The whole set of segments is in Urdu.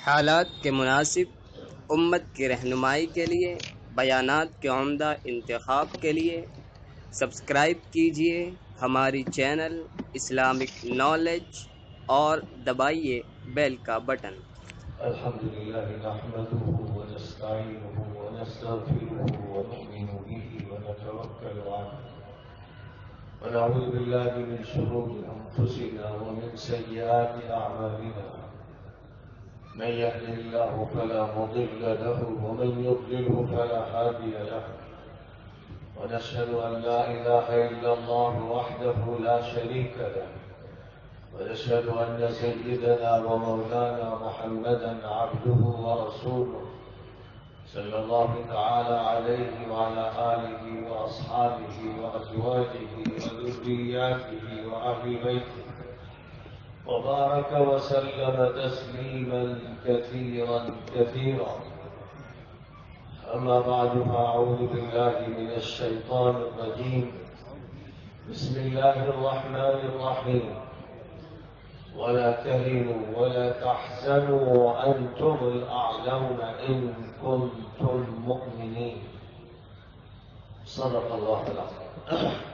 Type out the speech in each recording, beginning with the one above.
حالات کے مناسب امت کی رہنمائی کے لیے، بیانات کے عمدہ انتخاب کے لیے سبسکرائب کیجیے ہماری چینل اسلامک نالج اور دبائیے بیل کا بٹن۔ الحمدللہ نحمده ونستعینه ونستغفره ونؤمن به ونتوکل علیہ ونعوذ باللہ من شرور انفسنا ومن سیئات اعمالنا من يهده الله فلا مضل له ومن يضلله فلا هادي له ونشهد ان لا اله الا الله وحده لا شريك له ونشهد أن سيدنا ومولانا محمدا عبده ورسوله صلى الله تعالى عليه وعلى آله وأصحابه وأزواجه وذرياته وأهل بيته وبارك وسلم تسليما كثيرا كثيرا. أما بعد فأعوذ بالله من الشيطان الرجيم. بسم الله الرحمن الرحيم. ولا تهنوا ولا تحزنوا وأنتم الأعلون إن كنتم مؤمنين. صدق الله العظيم.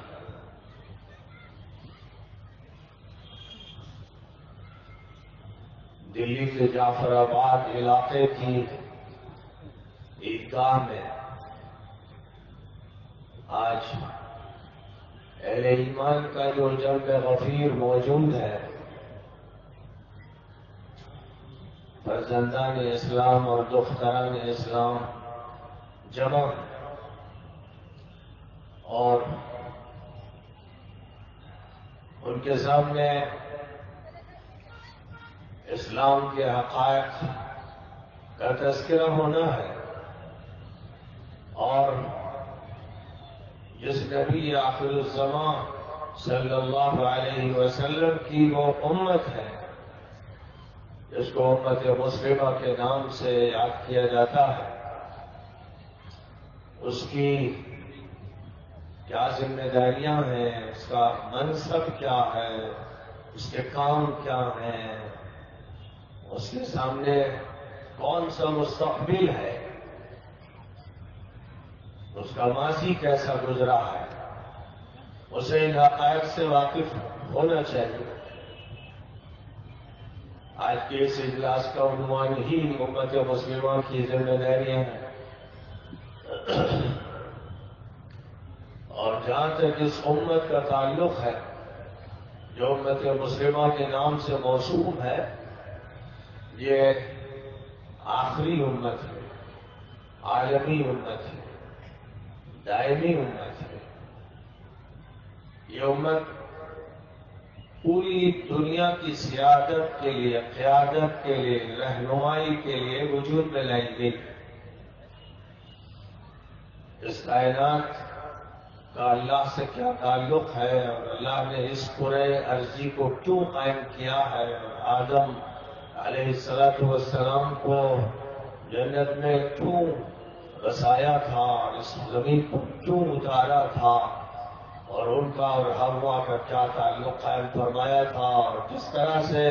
دلی کے جعفر آباد علاقے کی عیدگاہ میں آج اہل ایمان کا جو جمع غفیر موجود ہے، فرزندان اسلام اور دختران اسلام جمع اور ان کے سامنے اسلام کے حقائق کا تذکرہ ہونا ہے، اور جس نبی آخر الزمان صلی اللہ علیہ وسلم کی وہ امت ہے جس کو امت مسلمہ کے نام سے یاد کیا جاتا ہے، اس کی کیا ذمہ داریاں ہیں، اس کا منصب کیا ہے، اس کے کام کیا ہیں، اس کے سامنے کون سا مستقبل ہے، اس کا ماضی کیسا گزرا ہے، اسے ان حقائق سے واقف ہونا چاہیے۔ آج کے اس اجلاس کا عنوان ہی امت مسلمہ کی ذمہ داریاں ہیں، اور جہاں تک اس امت کا تعلق ہے جو امت مسلمہ کے نام سے موسوم ہے، یہ آخری امت ہے، عالمی امت ہے، دائمی امت ہے۔ یہ امت پوری دنیا کی سیادت کے لیے، قیادت کے لیے، رہنمائی کے لیے وجود میں لائی گئی۔ اس کائنات کا اللہ سے کیا تعلق ہے، اور اللہ نے اس پورے عرضی کو کیوں قائم کیا ہے، آدم علیہ السلام کو جنت میں کیوں بسایا تھا، اس زمین کو کیوں اتارا تھا، اور ان کا اور حوا کا کیا تعلق قائم فرمایا تھا، اور کس طرح سے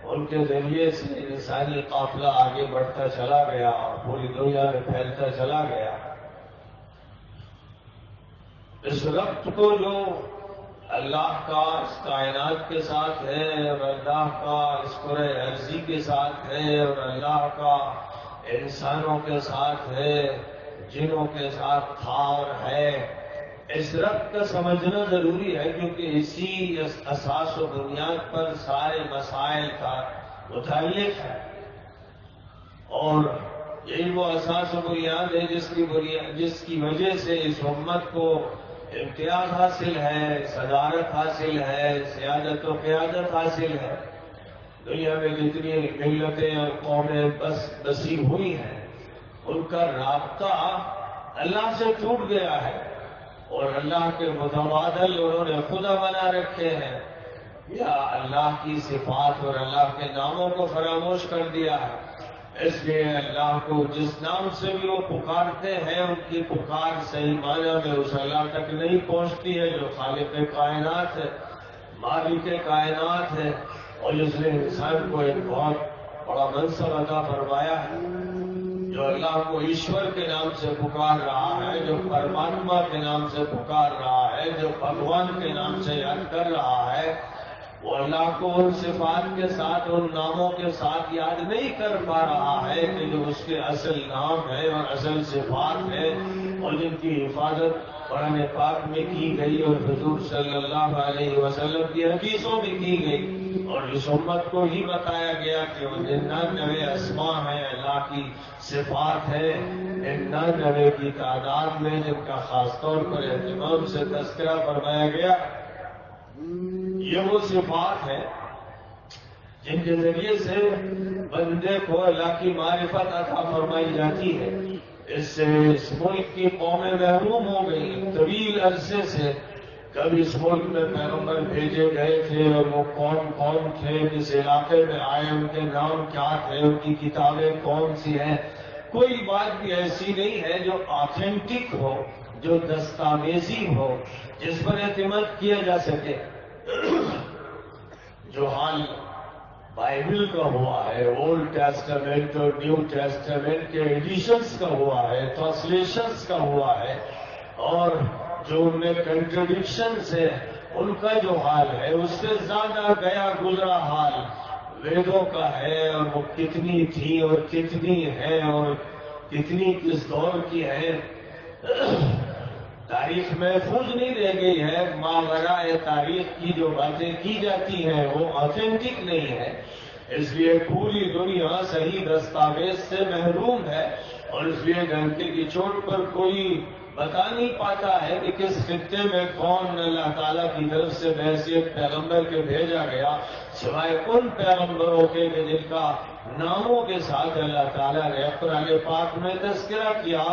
ان کے ذریعے سے انسانی قافلہ آگے بڑھتا چلا گیا اور پوری دنیا میں پھیلتا چلا گیا۔ اس ربط کو جو اللہ کا اس کائنات کے ساتھ ہے، اور اللہ کا اس پورے عرضی کے ساتھ ہے، اور اللہ کا انسانوں کے ساتھ ہے، جنوں کے ساتھ تھا اور ہے، اس ربط کا سمجھنا ضروری ہے، کیونکہ اسی اساس و بنیاد پر سارے مسائل کا متعلق ہے، اور یہی وہ اساس و بنیاد ہے جس کی وجہ سے اس امت کو امتیاز حاصل ہے، صدارت حاصل ہے، سیادت و قیادت حاصل ہے۔ دنیا میں جتنی ملتیں اور قومیں بسی ہوئی ہیں، ان کا رابطہ اللہ سے ٹوٹ گیا ہے، اور اللہ کے متبادل انہوں نے خدا بنا رکھے ہیں، یا اللہ کی صفات اور اللہ کے ناموں کو فراموش کر دیا ہے۔ اس لیے اللہ کو جس نام سے بھی وہ پکارتے ہیں، ان کی پکار صحیح معنی میں اس اللہ تک نہیں پہنچتی ہے جو خالق کائنات ہے، مالک کائنات ہے، اور جس نے انسان کو ایک بہت بڑا منصب عطا فرمایا ہے، جو اللہ کو ایشور کے نام سے پکار رہا ہے، جو پرماتما کے نام سے پکار رہا ہے، جو بھگوان کے نام سے یاد کر رہا ہے، وہ اللہ کو ان صفات کے ساتھ، ان ناموں کے ساتھ یاد نہیں کر پا رہا ہے کہ جو اس کے اصل نام ہے اور اصل صفات ہے، اور جن کی حفاظت قرآن پاک میں کی گئی اور حضور صلی اللہ علیہ وسلم کی حدیثوں میں کی گئی، اور اس امت کو ہی بتایا گیا کہ وہ 99 اسماء ہیں، اللہ کی صفات ہے، 99 کی تعداد میں، جن کا خاص طور پر اہتمام سے تذکرہ فرمایا گیا۔ یہ وہ صفات ہیں جن کے ذریعے سے بندے کو اللہ کی معرفت عطا فرمائی جاتی ہے۔ اس سے اس ملک کی قومیں محروم ہو گئی طویل عرصے سے، کب اس ملک میں پیغمبر بھیجے گئے تھے اور وہ کون تھے، کس علاقے میں آئے، ان کے نام کیا تھے، ان کی کتابیں کون سی ہیں، کوئی بات بھی ایسی نہیں ہے جو آتھینٹک ہو، جو دستاویزی ہو، جس پر اعتماد کیا جا سکے۔ جو حال بائبل کا ہوا ہے، اولڈ ٹیسٹامنٹ اور نیو ٹیسٹامنٹ کے ایڈیشنز کا ہوا ہے، ٹرانسلیشنز کا ہوا ہے، اور جو ان میں کنٹرڈکشنز ہیں ان کا جو حال ہے، اس سے زیادہ گیا گزرا حال ویدوں کا ہے، اور وہ کتنی تھی اور کتنی ہے اور کتنی کس دور کی ہے، تاریخ محفوظ نہیں رہ گئی ہے۔ ماوراء تاریخ کی جو باتیں کی جاتی ہیں وہ آتھینٹک نہیں ہے، اس لیے پوری دنیا صحیح دستاویز سے محروم ہے، اور اس لیے گھنٹے کی چوٹ پر کوئی بتا نہیں پاتا ہے کہ کس خطے میں کون اللہ تعالیٰ کی طرف سے بحیثیت پیغمبر کے بھیجا گیا، سوائے ان پیغمبروں کے جن کا ناموں کے ساتھ اللہ تعالیٰ نے قرآن پاک میں تذکرہ کیا،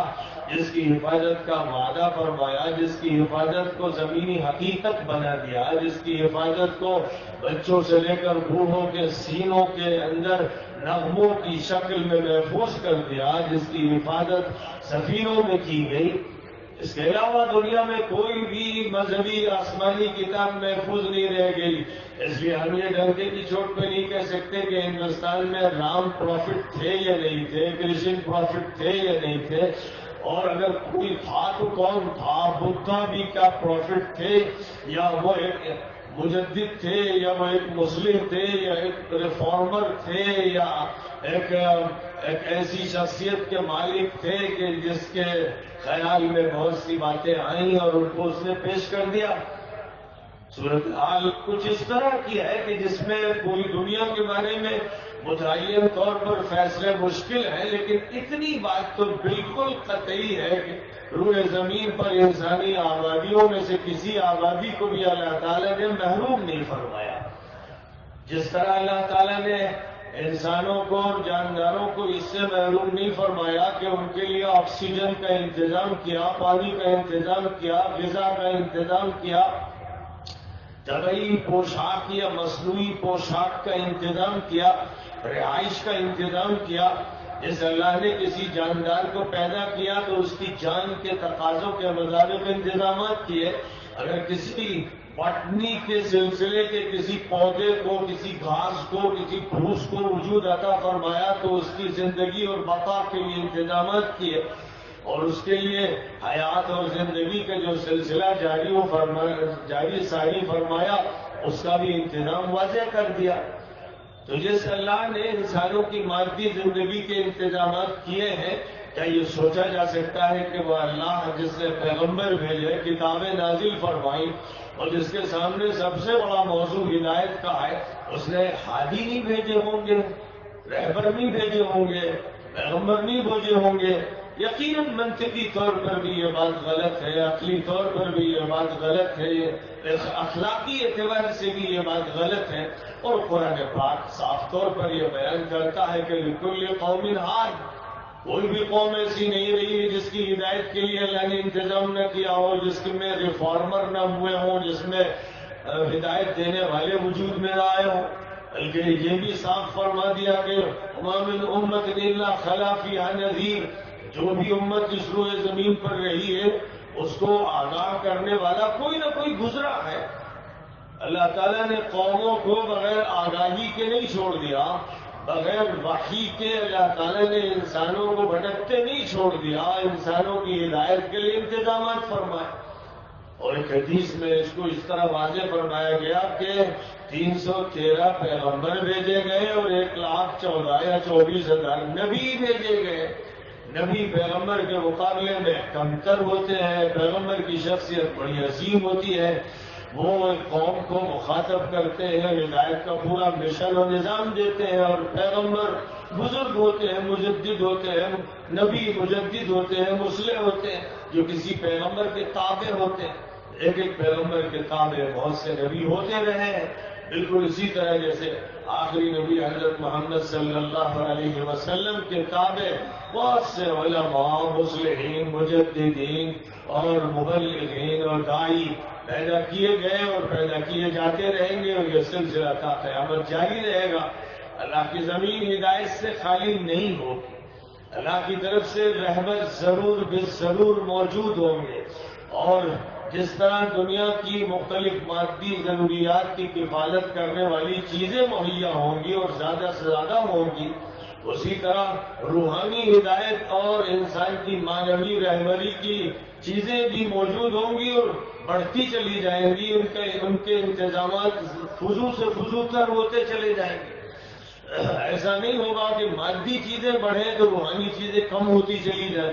جس کی حفاظت کا وعدہ فرمایا، جس کی حفاظت کو زمینی حقیقت بنا دیا، جس کی حفاظت کو بچوں سے لے کر بوڑھوں کے سینوں کے اندر نغموں کی شکل میں محفوظ کر دیا، جس کی حفاظت سفینوں میں کی گئی۔ اس کے علاوہ دنیا میں کوئی بھی مذہبی آسمانی کتاب محفوظ نہیں رہ گئی، اس لیے ہم یہ ڈنکے کی چوٹ پہ نہیں کہہ سکتے کہ ہندوستان میں رام پروفٹ تھے یا نہیں تھے، کرشن پروفٹ تھے یا نہیں تھے، اور اگر کوئی تھا تو کون تھا، بدھا بھی کیا پروفٹ تھے، یا وہ ایک مجدد تھے، یا وہ ایک مسلم تھے، یا ایک ریفارمر تھے، یا ایک ایسی شخصیت کے مالک تھے کہ جس کے خیال میں بہت سی باتیں آئیں اور ان کو اس نے پیش کر دیا۔ صورتحال کچھ اس طرح کی ہے کہ جس میں پوری دنیا کے بارے میں متعین طور پر فیصلے مشکل ہیں، لیکن اتنی بات تو بالکل قطعی ہے کہ روئے زمین پر انسانی آبادیوں میں سے کسی آبادی کو بھی اللہ تعالیٰ نے محروم نہیں فرمایا۔ جس طرح اللہ تعالیٰ نے انسانوں کو اور جانداروں کو اس سے محروم نہیں فرمایا کہ ان کے لیے آکسیجن کا انتظام کیا، پانی کا انتظام کیا، غذا کا انتظام کیا، طبعی پوشاک یا مصنوعی پوشاک کا انتظام کیا، رہائش کا انتظام کیا۔ جس اللہ نے کسی جاندار کو پیدا کیا تو اس کی جان کے تقاضوں کے مطابق انتظامات کیے۔ اگر کسی باٹنی کے سلسلے کے کسی پودے کو، کسی گھاس کو، کسی پھوس کو وجود عطا فرمایا تو اس کی زندگی اور بقا کے لیے انتظامات کیے، اور اس کے لیے حیات اور زندگی کا جو سلسلہ جاری ساری فرمایا، اس کا بھی انتظام واضح کر دیا۔ تو جس اللہ نے انسانوں کی مادی زندگی کے انتظامات کیے ہیں، کیا یہ سوچا جا سکتا ہے کہ وہ اللہ جس نے پیغمبر بھیجے، کتابیں نازل فرمائی، اور جس کے سامنے سب سے بڑا موضوع ہدایت کا ہے، اس نے ہادی نہیں بھیجے ہوں گے، رہبر نہیں بھیجے ہوں گے، پیغمبر نہیں بھیجے ہوں گے؟ یقیناً منطقی طور پر بھی یہ بات غلط ہے، عقلی طور پر بھی یہ بات غلط ہے، اخلاقی اعتبار سے بھی یہ بات غلط ہے، اور قرآن پاک صاف طور پر یہ بیان کرتا ہے کہ لکل قوم ہاد، کوئی بھی قوم ایسی نہیں رہی جس کی ہدایت کے لیے اللہ نے انتظام نہ کیا ہو، جس میں ریفارمر نہ ہوئے ہوں، جس میں ہدایت دینے والے وجود میں نہ آئے ہوں، بلکہ یہ بھی صاف فرما دیا کہ وما من امت الا خلا فیہا نذیر، جو بھی امت اس روئے زمین پر رہی ہے اس کو آگاہ کرنے والا کوئی نہ کوئی گزرا ہے۔ اللہ تعالیٰ نے قوموں کو بغیر آگاہی کے نہیں چھوڑ دیا، بغیر وحی کے اللہ تعالیٰ نے انسانوں کو بھٹکتے نہیں چھوڑ دیا، انسانوں کی ہدایت کے لیے انتظامات فرمائے۔ اور ایک حدیث میں اس کو اس طرح واضح فرمایا گیا کہ 313 پیغمبر بھیجے گئے اور 1,14,000 یا 24,000 نبی بھیجے گئے۔ نبی پیغمبر کے مقابلے میں کمتر ہوتے ہیں، پیغمبر کی شخصیت بڑی عظیم ہوتی ہے، وہ قوم کو مخاطب کرتے ہیں، ہدایت کا پورا مشن و نظام دیتے ہیں، اور پیغمبر بزرگ ہوتے ہیں، مجدد ہوتے ہیں، نبی مجدد ہوتے ہیں، مصلح ہوتے ہیں، جو کسی پیغمبر کے تابع ہوتے ہیں۔ ایک ایک پیغمبر کے تابع بہت سے نبی ہوتے رہے ہیں، بالکل اسی طرح جیسے آخری نبی حضرت محمد صلی اللہ علیہ وسلم کے تابع بہت سے علماء، مصلحین، مجددین اور مبلغین اور داعی پیدا کیے گئے اور پیدا کیے جاتے رہیں گے، اور یہ سلسلہ تا قیامت جاری رہے گا۔ اللہ کی زمین ہدایت سے خالی نہیں ہوگی، اللہ کی طرف سے رحمت ضرور ضرور موجود ہوں گے، اور جس طرح دنیا کی مختلف مادی ضروریات کی کفالت کرنے والی چیزیں مہیا ہوں گی اور زیادہ سے زیادہ ہوں گی، اسی طرح روحانی ہدایت اور انسان کی معنوی رہبری کی چیزیں بھی موجود ہوں گی اور بڑھتی چلی جائیں گی، ان کے انتظامات فضول سے فضول تر ہوتے چلے جائیں گے۔ ایسا نہیں ہوگا کہ مادی چیزیں بڑھیں تو روحانی چیزیں کم ہوتی چلی جائیں۔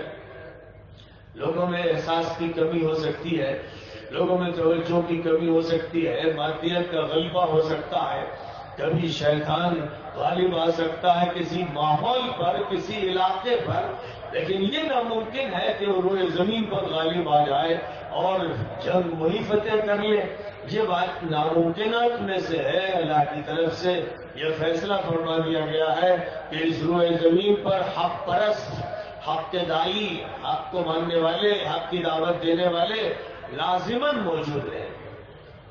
لوگوں میں احساس کی کمی ہو سکتی ہے، لوگوں میں توجہ کی کمی ہو سکتی ہے، مادیت کا غلبہ ہو سکتا ہے، کبھی شیطان غالب آ سکتا ہے کسی ماحول پر، کسی علاقے پر، لیکن یہ ناممکن ہے کہ وہ روئے زمین پر غالب آ جائے اور جنگ وہی فتح کر لے۔ یہ بات ناممکنات میں سے ہے۔ اللہ کی طرف سے یہ فیصلہ فرما دیا گیا ہے کہ اس روئے زمین پر حق پرست، حق کے دائی، حق کو ماننے والے، حق کی دعوت دینے والے لازماً موجود رہیں گے۔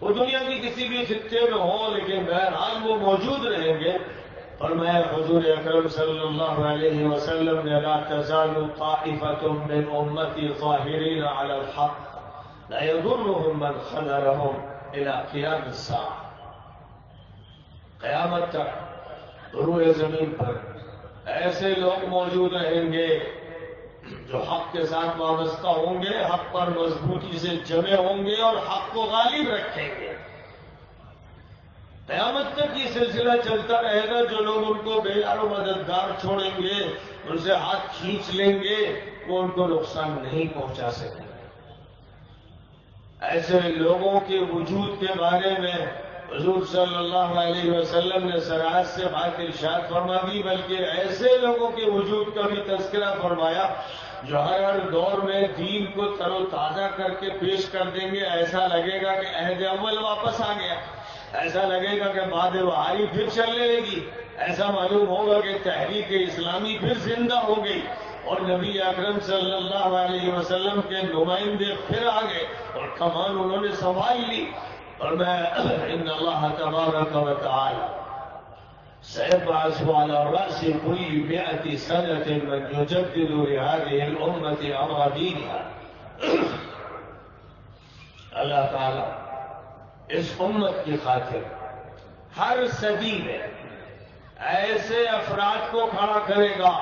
وہ دنیا کی کسی بھی خطے میں ہوں، لیکن بہرحال وہ موجود رہیں گے۔ فرمایا حضور اکرم صلی اللہ علیہ وسلم نے لا تزال طائفة من امتی ظاہرین علی الحق لا يضرهم من خذلهم الى قیام الساعة۔ قیامت تک روئے زمین پر ایسے لوگ موجود رہیں گے جو حق کے ساتھ وابستہ ہوں گے، حق پر مضبوطی سے جمے ہوں گے اور حق کو غالب رکھیں گے۔ قیامت تک یہ سلسلہ چلتا رہے گا۔ جو لوگ ان کو بے یار و مددگار چھوڑیں گے، ان سے ہاتھ کھینچ لیں گے، وہ ان کو نقصان نہیں پہنچا سکیں گے۔ ایسے لوگوں کے وجود کے بارے میں حضور صلی اللہ علیہ وسلم نے صراحت سے بات ارشاد فرما دی، بلکہ ایسے لوگوں کے وجود کا بھی تذکرہ فرمایا جو ہر دور میں دین کو تر و تازہ کر کے پیش کر دیں گے۔ ایسا لگے گا کہ عہد اول واپس آ گیا، ایسا لگے گا کہ بعد وحی پھر چلنے لگی، ایسا معلوم ہوگا کہ تحریک اسلامی پھر زندہ ہو گئی، اور نبی اکرم صلی اللہ علیہ وسلم کے نمائندے پھر آ گئے اور کمان انہوں نے سنبھال لی۔ اور میں ان اللہ تبارک و تعالی سيبعث على رأس كل 100 سنة من يجدد لهذه الأمة أمر دينها۔ اللہ تعالی اس امت کی خاطر ہر صدی میں ایسے افراد کو کھڑا کرے گا،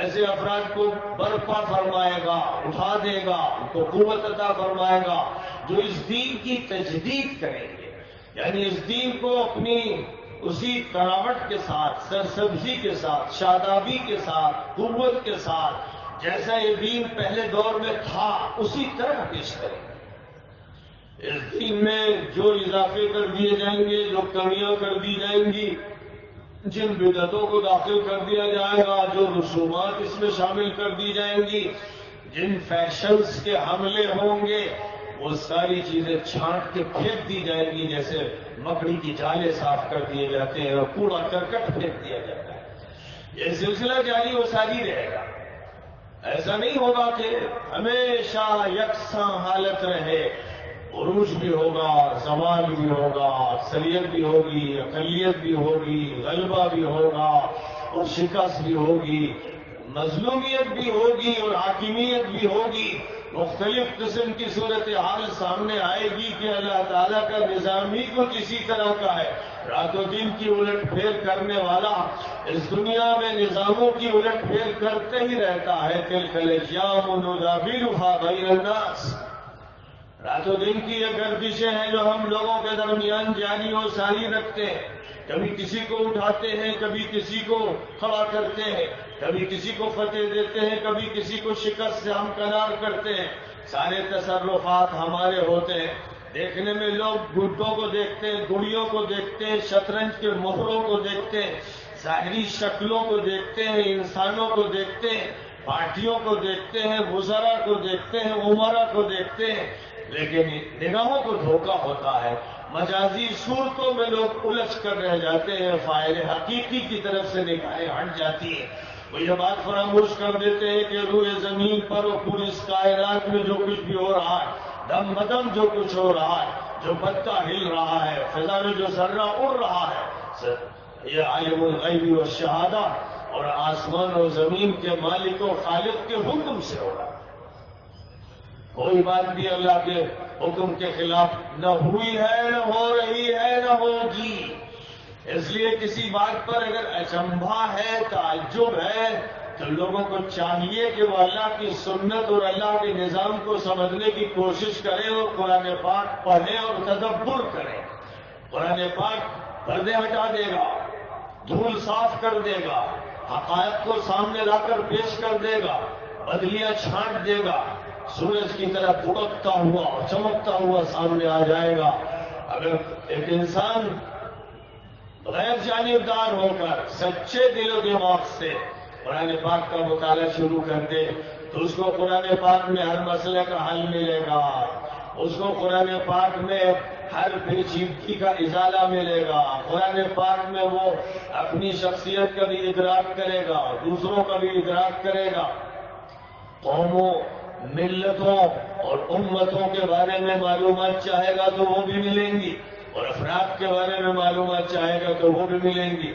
ایسے افراد کو برپا فرمائے گا، اٹھا دے گا، ان کو قوت عطا فرمائے گا، جو اس دین کی تجدید کریں گے، یعنی اس دین کو اپنی اسی تراوٹ کے ساتھ، سرسبزی کے ساتھ، شادابی کے ساتھ، قوت کے ساتھ، جیسا یہ دین پہلے دور میں تھا اسی طرح پیش کریں گے۔ اس دین میں جو اضافے کر دیے جائیں گے، جو کمیاں کر دی جائیں گی، جن بدعتوں کو داخل کر دیا جائے گا، جو رسومات اس میں شامل کر دی جائیں گی، جن فیشنز کے حملے ہوں گے، وہ ساری چیزیں چھانٹ کے پھینک دی جائیں گی، جیسے مکڑی کی جالے صاف کر دیے جاتے ہیں اور کوڑا کرکٹ پھینک دیا جاتا ہے۔ یہ سلسلہ جاری و ساری رہے گا۔ ایسا نہیں ہوگا کہ ہمیشہ یکساں حالت رہے، عروج بھی ہوگا، زوال بھی ہوگا، اکثریت بھی ہوگی، اقلیت بھی ہوگی، غلبہ بھی ہوگا اور شکست بھی ہوگی، مظلومیت بھی ہوگی اور حاکمیت بھی ہوگی۔ مختلف قسم کی صورتحال سامنے آئے گی کہ اللہ تعالیٰ کا نظام ہی کچھ اسی طرح کا ہے. رات و دن کی الٹ پھیر کرنے والا اس دنیا میں نظاموں کی الٹ پھیر کرتے ہی رہتا ہے. تلک الایام نداولها بین الناس. رات و دن کی یہ گردشیں ہیں جو ہم لوگوں کے درمیان جاری و ساری رکھتے ہیں. کبھی کسی کو اٹھاتے ہیں، کبھی کسی کو کھڑا کرتے ہیں، کبھی کسی کو فتح دیتے ہیں، کبھی کسی کو شکست سے ہمکنار کرتے ہیں. سارے تصرفات ہمارے ہوتے ہیں. دیکھنے میں لوگ گڈوں کو دیکھتے ہیں، گڑیوں کو دیکھتے ہیں، شطرنج کے مہروں کو دیکھتے ہیں، ظاہری شکلوں کو دیکھتے ہیں، انسانوں کو دیکھتے ہیں، پارٹیوں کو دیکھتے ہیں، وزراء کو دیکھتے ہیں، عمراء کو دیکھتے ہیں. لیکن نگاہوں کو دھوکہ ہوتا ہے. مجازی صورتوں میں لوگ الجھ کر رہ جاتے ہیں. فاعل حقیقی کی طرف سے نگاہیں ہٹ جاتی ہیں. وہ یہ بات فراموش کر دیتے ہیں کہ روئے زمین پر اور پوری اس کائنات میں جو کچھ بھی ہو رہا ہے، دم بدم جو کچھ ہو رہا ہے، جو پتا ہل رہا ہے، فضا میں جو ذرہ اڑ رہا ہے، یہ عالم الغیب والشہادہ اور آسمان اور زمین کے مالک و خالق کے حکم سے ہو رہا ہے. کوئی بات بھی اللہ کے حکم کے خلاف نہ ہوئی ہے، نہ ہو رہی ہے، نہ ہوگی. اس لیے کسی بات پر اگر اچنبھا ہے، تعجب ہے، تو لوگوں کو چاہیے کہ وہ اللہ کی سنت اور اللہ کے نظام کو سمجھنے کی کوشش کریں اور قرآن پاک پڑھیں اور تدبر کریں. قرآن پاک پردے ہٹا دے گا، دھول صاف کر دے گا، حقائق کو سامنے لا کر پیش کر دے گا، بدلیاں چھانٹ دے گا، سورج کی طرح بھڑکتا ہوا اور چمکتا ہوا سامنے آ جائے گا. اگر ایک انسان غیر جانبدار ہو کر سچے دل و دماغ سے قرآن پاک کا مطالعہ شروع کر دے تو اس کو قرآن پاک میں ہر مسئلے کا حل ملے گا. اس کو قرآن پاک میں ہر پیچیدگی کا ازالہ ملے گا. قرآن پاک میں وہ اپنی شخصیت کا بھی ادراک کرے گا، دوسروں کا بھی ادراک کرے گا. قوموں، ملتوں اور امتوں کے بارے میں معلومات چاہے گا تو وہ بھی ملیں گی، اور افراد کے بارے میں معلومات چاہے گا تو وہ بھی ملیں گی.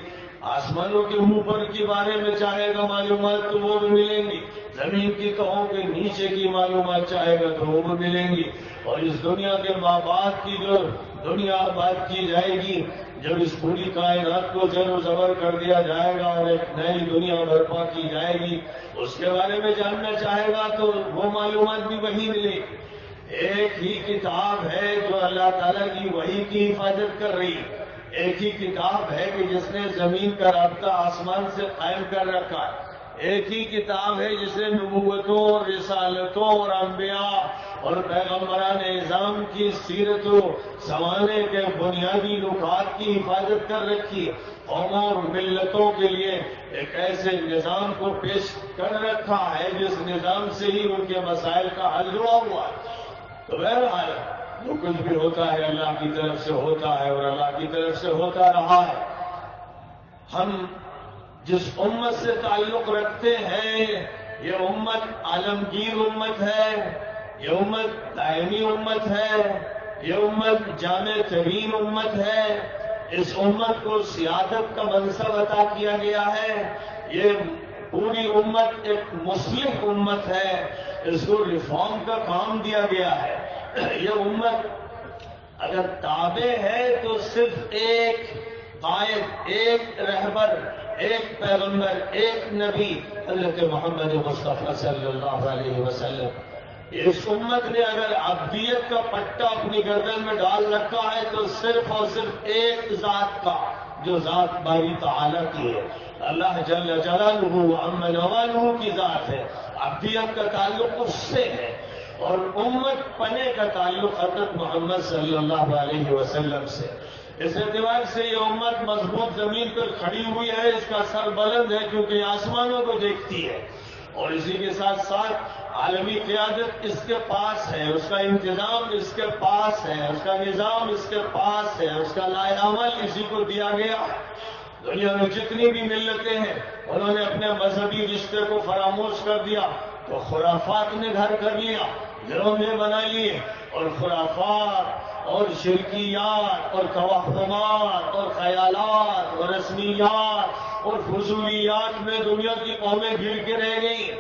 آسمانوں کے اوپر کے بارے میں چاہے گا معلومات تو وہ بھی ملیں گی. زمین کی تہوں کے نیچے کی معلومات چاہے گا تو وہ بھی ملیں گی. اور اس دنیا کے مابعد کی جو دنیا آباد کی جائے گی، جب اس پوری کائنات کو زر و زبر کر دیا جائے گا اور ایک نئی دنیا برپا کی جائے گی، اس کے بارے میں جاننا چاہے گا تو وہ معلومات بھی وہی ملے گی. ایک ہی کتاب ہے جو اللہ تعالیٰ کی وحی کی حفاظت کر رہی. ایک ہی کتاب ہے کہ جس نے زمین کا رابطہ آسمان سے قائم کر رکھا ہے. ایک ہی کتاب ہے جس نے نبوتوں اور رسالتوں اور انبیاء اور پیغمبران اعظام کی سیرت و سوانح کے بنیادی نکات کی حفاظت کر رکھی. قوموں اور ملتوں کے لیے ایک ایسے نظام کو پیش کر رکھا ہے جس نظام سے ہی ان کے مسائل کا حل جڑا ہوا ہے. تو بہرحال جو کچھ بھی ہوتا ہے اللہ کی طرف سے ہوتا ہے اور اللہ کی طرف سے ہوتا رہا ہے. ہم جس امت سے تعلق رکھتے ہیں یہ امت عالمگیر امت ہے، یہ امت دائمی امت ہے، یہ امت جامع ترین امت ہے. اس امت کو سیادت کا منصب عطا کیا گیا ہے. یہ پوری امت ایک مسلم امت ہے، اس کو ریفارم کا کام دیا گیا ہے. یہ امت اگر تابع ہے تو صرف ایک قائد، ایک رہبر، ایک پیغمبر، ایک نبی حضرت محمد مصطفیٰ صلی اللہ علیہ وسلم. اس امت نے اگر عبدیت کا پٹا اپنی گردن میں ڈال رکھا ہے تو صرف اور صرف ایک ذات کا، جو ذات باری تعالیٰ کی ہے، اللہ جل جلالہ عم نوالہ کی ذات ہے. عبدیت کا تعلق اس سے ہے اور امت پنے کا تعلق حضرت محمد صلی اللہ علیہ وسلم سے. اس اعتبار سے یہ امت مضبوط زمین پر کھڑی ہوئی ہے، اس کا سر بلند ہے کیونکہ آسمانوں کو دیکھتی ہے، اور اسی کے ساتھ ساتھ عالمی قیادت اس کے پاس ہے، اس کا انتظام اس کے پاس ہے، اس کا نظام اس کے پاس ہے، اس کا لائے عمل اسی کو دیا گیا. دنیا میں جتنی بھی ملتیں ہیں انہوں نے اپنے مذہبی رشتے کو فراموش کر دیا تو خرافات نے گھر کر لیا، گروہ بنا لیے، اور خرافات اور شرکیات اور توہمات اور خیالات اور رسمیات اور فضولیات میں دنیا کی قومیں گر کے رہ گئی.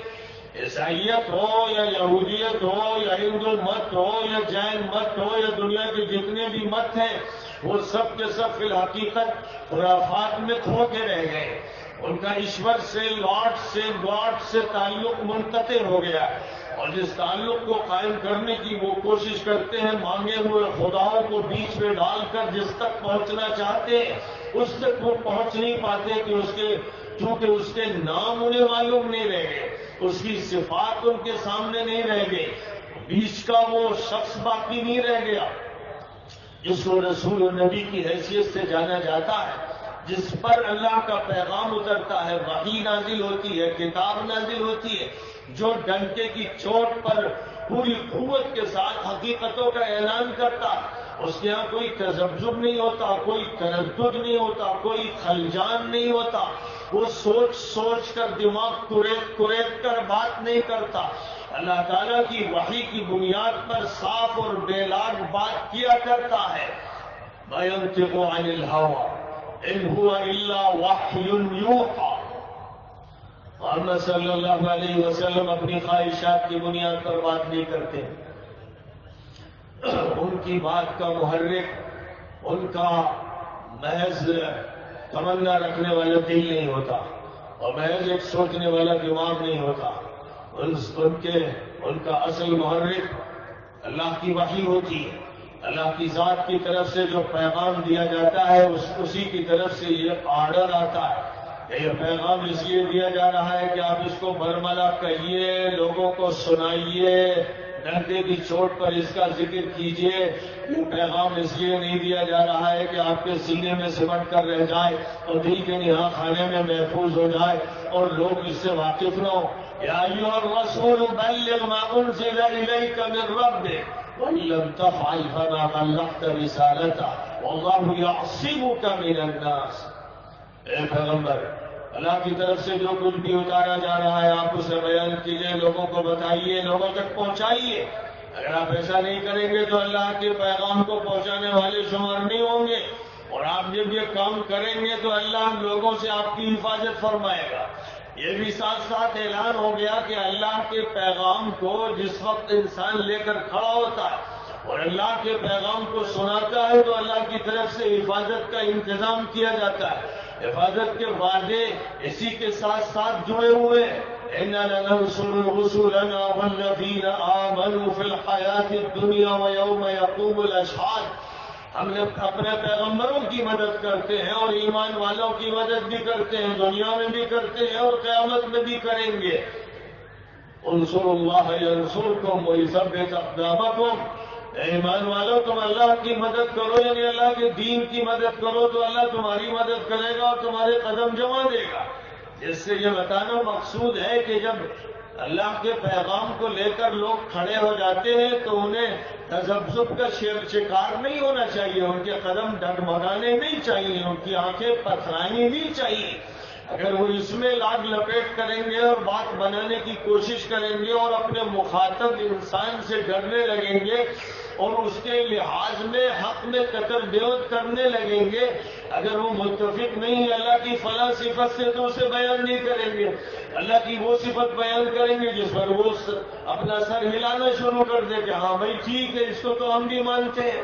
عیسائیت ہو یا یہودیت ہو یا ہندو مت ہو یا جین مت ہو یا دنیا کے جتنے بھی مت ہیں، وہ سب کے سب فی الحقیقت خرافات میں کھو کے رہ گئے. ان کا ایشور سے، لارڈ سے، گاڈ سے تعلق منقطع ہو گیا، اور جس تعلق کو قائم کرنے کی وہ کوشش کرتے ہیں، مانگے ہوئے خداؤں کو بیچ میں ڈال کر جس تک پہنچنا چاہتے ہیں اس تک وہ پہنچ نہیں پاتے، کیونکہ اس کے نام انہیں معلوم نہیں رہ گئے، اس کی صفات ان کے سامنے نہیں رہ گئی، بیچ کا وہ شخص باقی نہیں رہ گیا جس کو رسول و نبی کی حیثیت سے جانا جاتا ہے، جس پر اللہ کا پیغام اترتا ہے، وحی نازل ہوتی ہے، کتاب نازل ہوتی ہے، جو ڈنکے کی چوٹ پر پوری قوت کے ساتھ حقیقتوں کا اعلان کرتا. اس کے یہاں کوئی تذبذب نہیں ہوتا، کوئی تردد نہیں ہوتا، کوئی خلجان نہیں ہوتا. وہ سوچ سوچ کر دماغ کریت کر بات نہیں کرتا. اللہ تعالیٰ کی وحی کی بنیاد پر صاف اور بے لاگ بات کیا کرتا ہے. مَا يَنطِقُ عَنِ الْهَوَىٰ إِنْ هُوَ إِلَّا وَحْيٌ يُوحَىٰ. محمد صلی اللہ علیہ وسلم اپنی خواہشات کی بنیاد پر بات نہیں کرتے. ان کی بات کا محرک ان کا محض تمنا رکھنے والا دل نہیں ہوتا، اور محض ایک سوچنے والا دماغ نہیں ہوتا. ان کا اصل محرک اللہ کی وحی ہوتی ہے. اللہ کی ذات کی طرف سے جو پیغام دیا جاتا ہے اسی کی طرف سے یہ آرڈر آتا ہے کہ یہ پیغام اس لیے دیا جا رہا ہے کہ آپ اس کو برملا کہیے، لوگوں کو سنائیے، ڈنڈے کی چوٹ پر اس کا ذکر کیجیے. یہ پیغام اس لیے نہیں دیا جا رہا ہے کہ آپ کے سینے میں سمٹ کر رہ جائے اور دل کے نہا خانے میں محفوظ ہو جائے اور لوگ اس سے واقف نہ ہو. یا ایھا الرسول بلغ ما انزل الیک من ربک وان لم تفعل فما بلغت رسالتہ واللہ یعصمک من الناس. اے پیغمبر، اللہ کی طرف سے جو کچھ بھی اتارا جا رہا ہے آپ اسے بیان کیجیے، لوگوں کو بتائیے، لوگوں تک پہنچائیے. اگر آپ ایسا نہیں کریں گے تو اللہ کے پیغام کو پہنچانے والے شمار نہیں ہوں گے، اور آپ جب یہ کام کریں گے تو اللہ لوگوں سے آپ کی حفاظت فرمائے گا. یہ بھی ساتھ ساتھ اعلان ہو گیا کہ اللہ کے پیغام کو جس وقت انسان لے کر کھڑا ہوتا ہے اور اللہ کے پیغام کو سناتا ہے تو اللہ کی طرف سے حفاظت کا انتظام کیا جاتا ہے. حفاظت کے وعدے اسی کے ساتھ ساتھ جڑے ہوئے. اِنَّا لَنَنصُرُ رُسُلَنَا وَالَّذِينَ آمَنُوا فِي الْحَيَاةِ الدُّنْيَا وَيَوْمَ يَقُومُ الْأَشْهَادُ. ہم نے اپنے پیغمبروں کی مدد کرتے ہیں اور ایمان والوں کی مدد بھی کرتے ہیں، دنیا میں بھی کرتے ہیں اور قیامت میں بھی کریں گے. انصروا اللہ ینصرکم ویثبت اقدامکم. ایمان والوں تم اللہ کی مدد کرو، یعنی اللہ کے دین کی مدد کرو تو اللہ تمہاری مدد کرے گا اور تمہارے قدم جما دے گا. جس سے یہ بتانا مقصود ہے کہ جب اللہ کے پیغام کو لے کر لوگ کھڑے ہو جاتے ہیں تو انہیں تذبذب کا شکار نہیں ہونا چاہیے، ان کے قدم ڈگمگانے نہیں چاہیے، ان کی آنکھیں پتھرانی نہیں چاہیے. اگر وہ اس میں لاگ لپیٹ کریں گے اور بات بنانے کی کوشش کریں گے اور اپنے مخاطب انسان سے ڈرنے لگیں گے اور اس کے لحاظ میں حق میں قطر بیعت کرنے لگیں گے، اگر وہ متفق نہیں ہے اللہ کی فلاں صفت سے تو اسے بیان نہیں کریں گے. اللہ کی وہ صفت بیان کریں گے جس پر وہ اپنا سر ہلانا شروع کر دے کہ ہاں بھائی ٹھیک ہے، اس کو تو ہم بھی مانتے ہیں.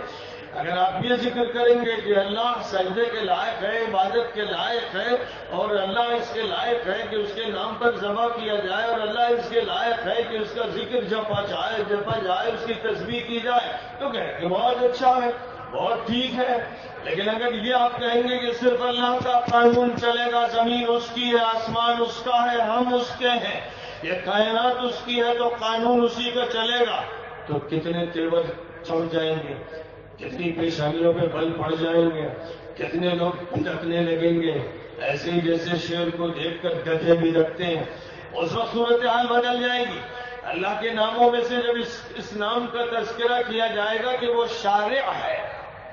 اگر آپ یہ ذکر کریں گے کہ اللہ سجدے کے لائق ہے، عبادت کے لائق ہے، اور اللہ اس کے لائق ہے کہ اس کے نام پر ذبح کیا جائے، اور اللہ اس کے لائق ہے کہ اس کا ذکر جپا جائے، اس کی تسبیح کی جائے، تو کہیں کہ بہت اچھا ہے، بہت ٹھیک ہے. لیکن اگر یہ آپ کہیں گے کہ صرف اللہ کا قانون چلے گا، زمین اس کی ہے، آسمان اس کا ہے، ہم اس کے ہیں، یہ کائنات اس کی ہے تو قانون اسی کا چلے گا، تو کتنے تیور چڑھ جائیں گے، کتنی پیشانیوں پہ بل پڑ جائیں گے، کتنے لوگ پھٹکنے لگیں گے. ایسے ہی جیسے شیر کو دیکھ کر گدھے بھی رکھتے ہیں، اس وقت صورتحال بدل جائے گی. اللہ کے ناموں میں سے جب اس نام کا تذکرہ کیا جائے گا کہ وہ شارع ہے،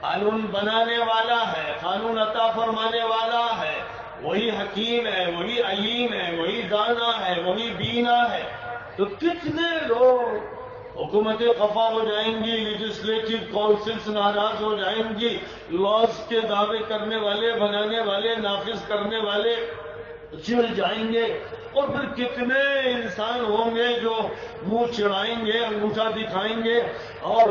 قانون بنانے والا ہے، قانون عطا فرمانے والا ہے، وہی حکیم ہے، وہی علیم ہے، وہی دانا ہے، وہی بینا ہے، تو کتنے لوگ حکومتیں خفا ہو جائیں گی، لیجسلیٹو کونسلز ناراض ہو جائیں گی، لاز کے دعوے کرنے والے، بنانے والے، نافذ کرنے والے چڑ جائیں گے. اور پھر کتنے انسان ہوں گے جو منہ چڑھائیں گے, انگوٹھا دکھائیں گے اور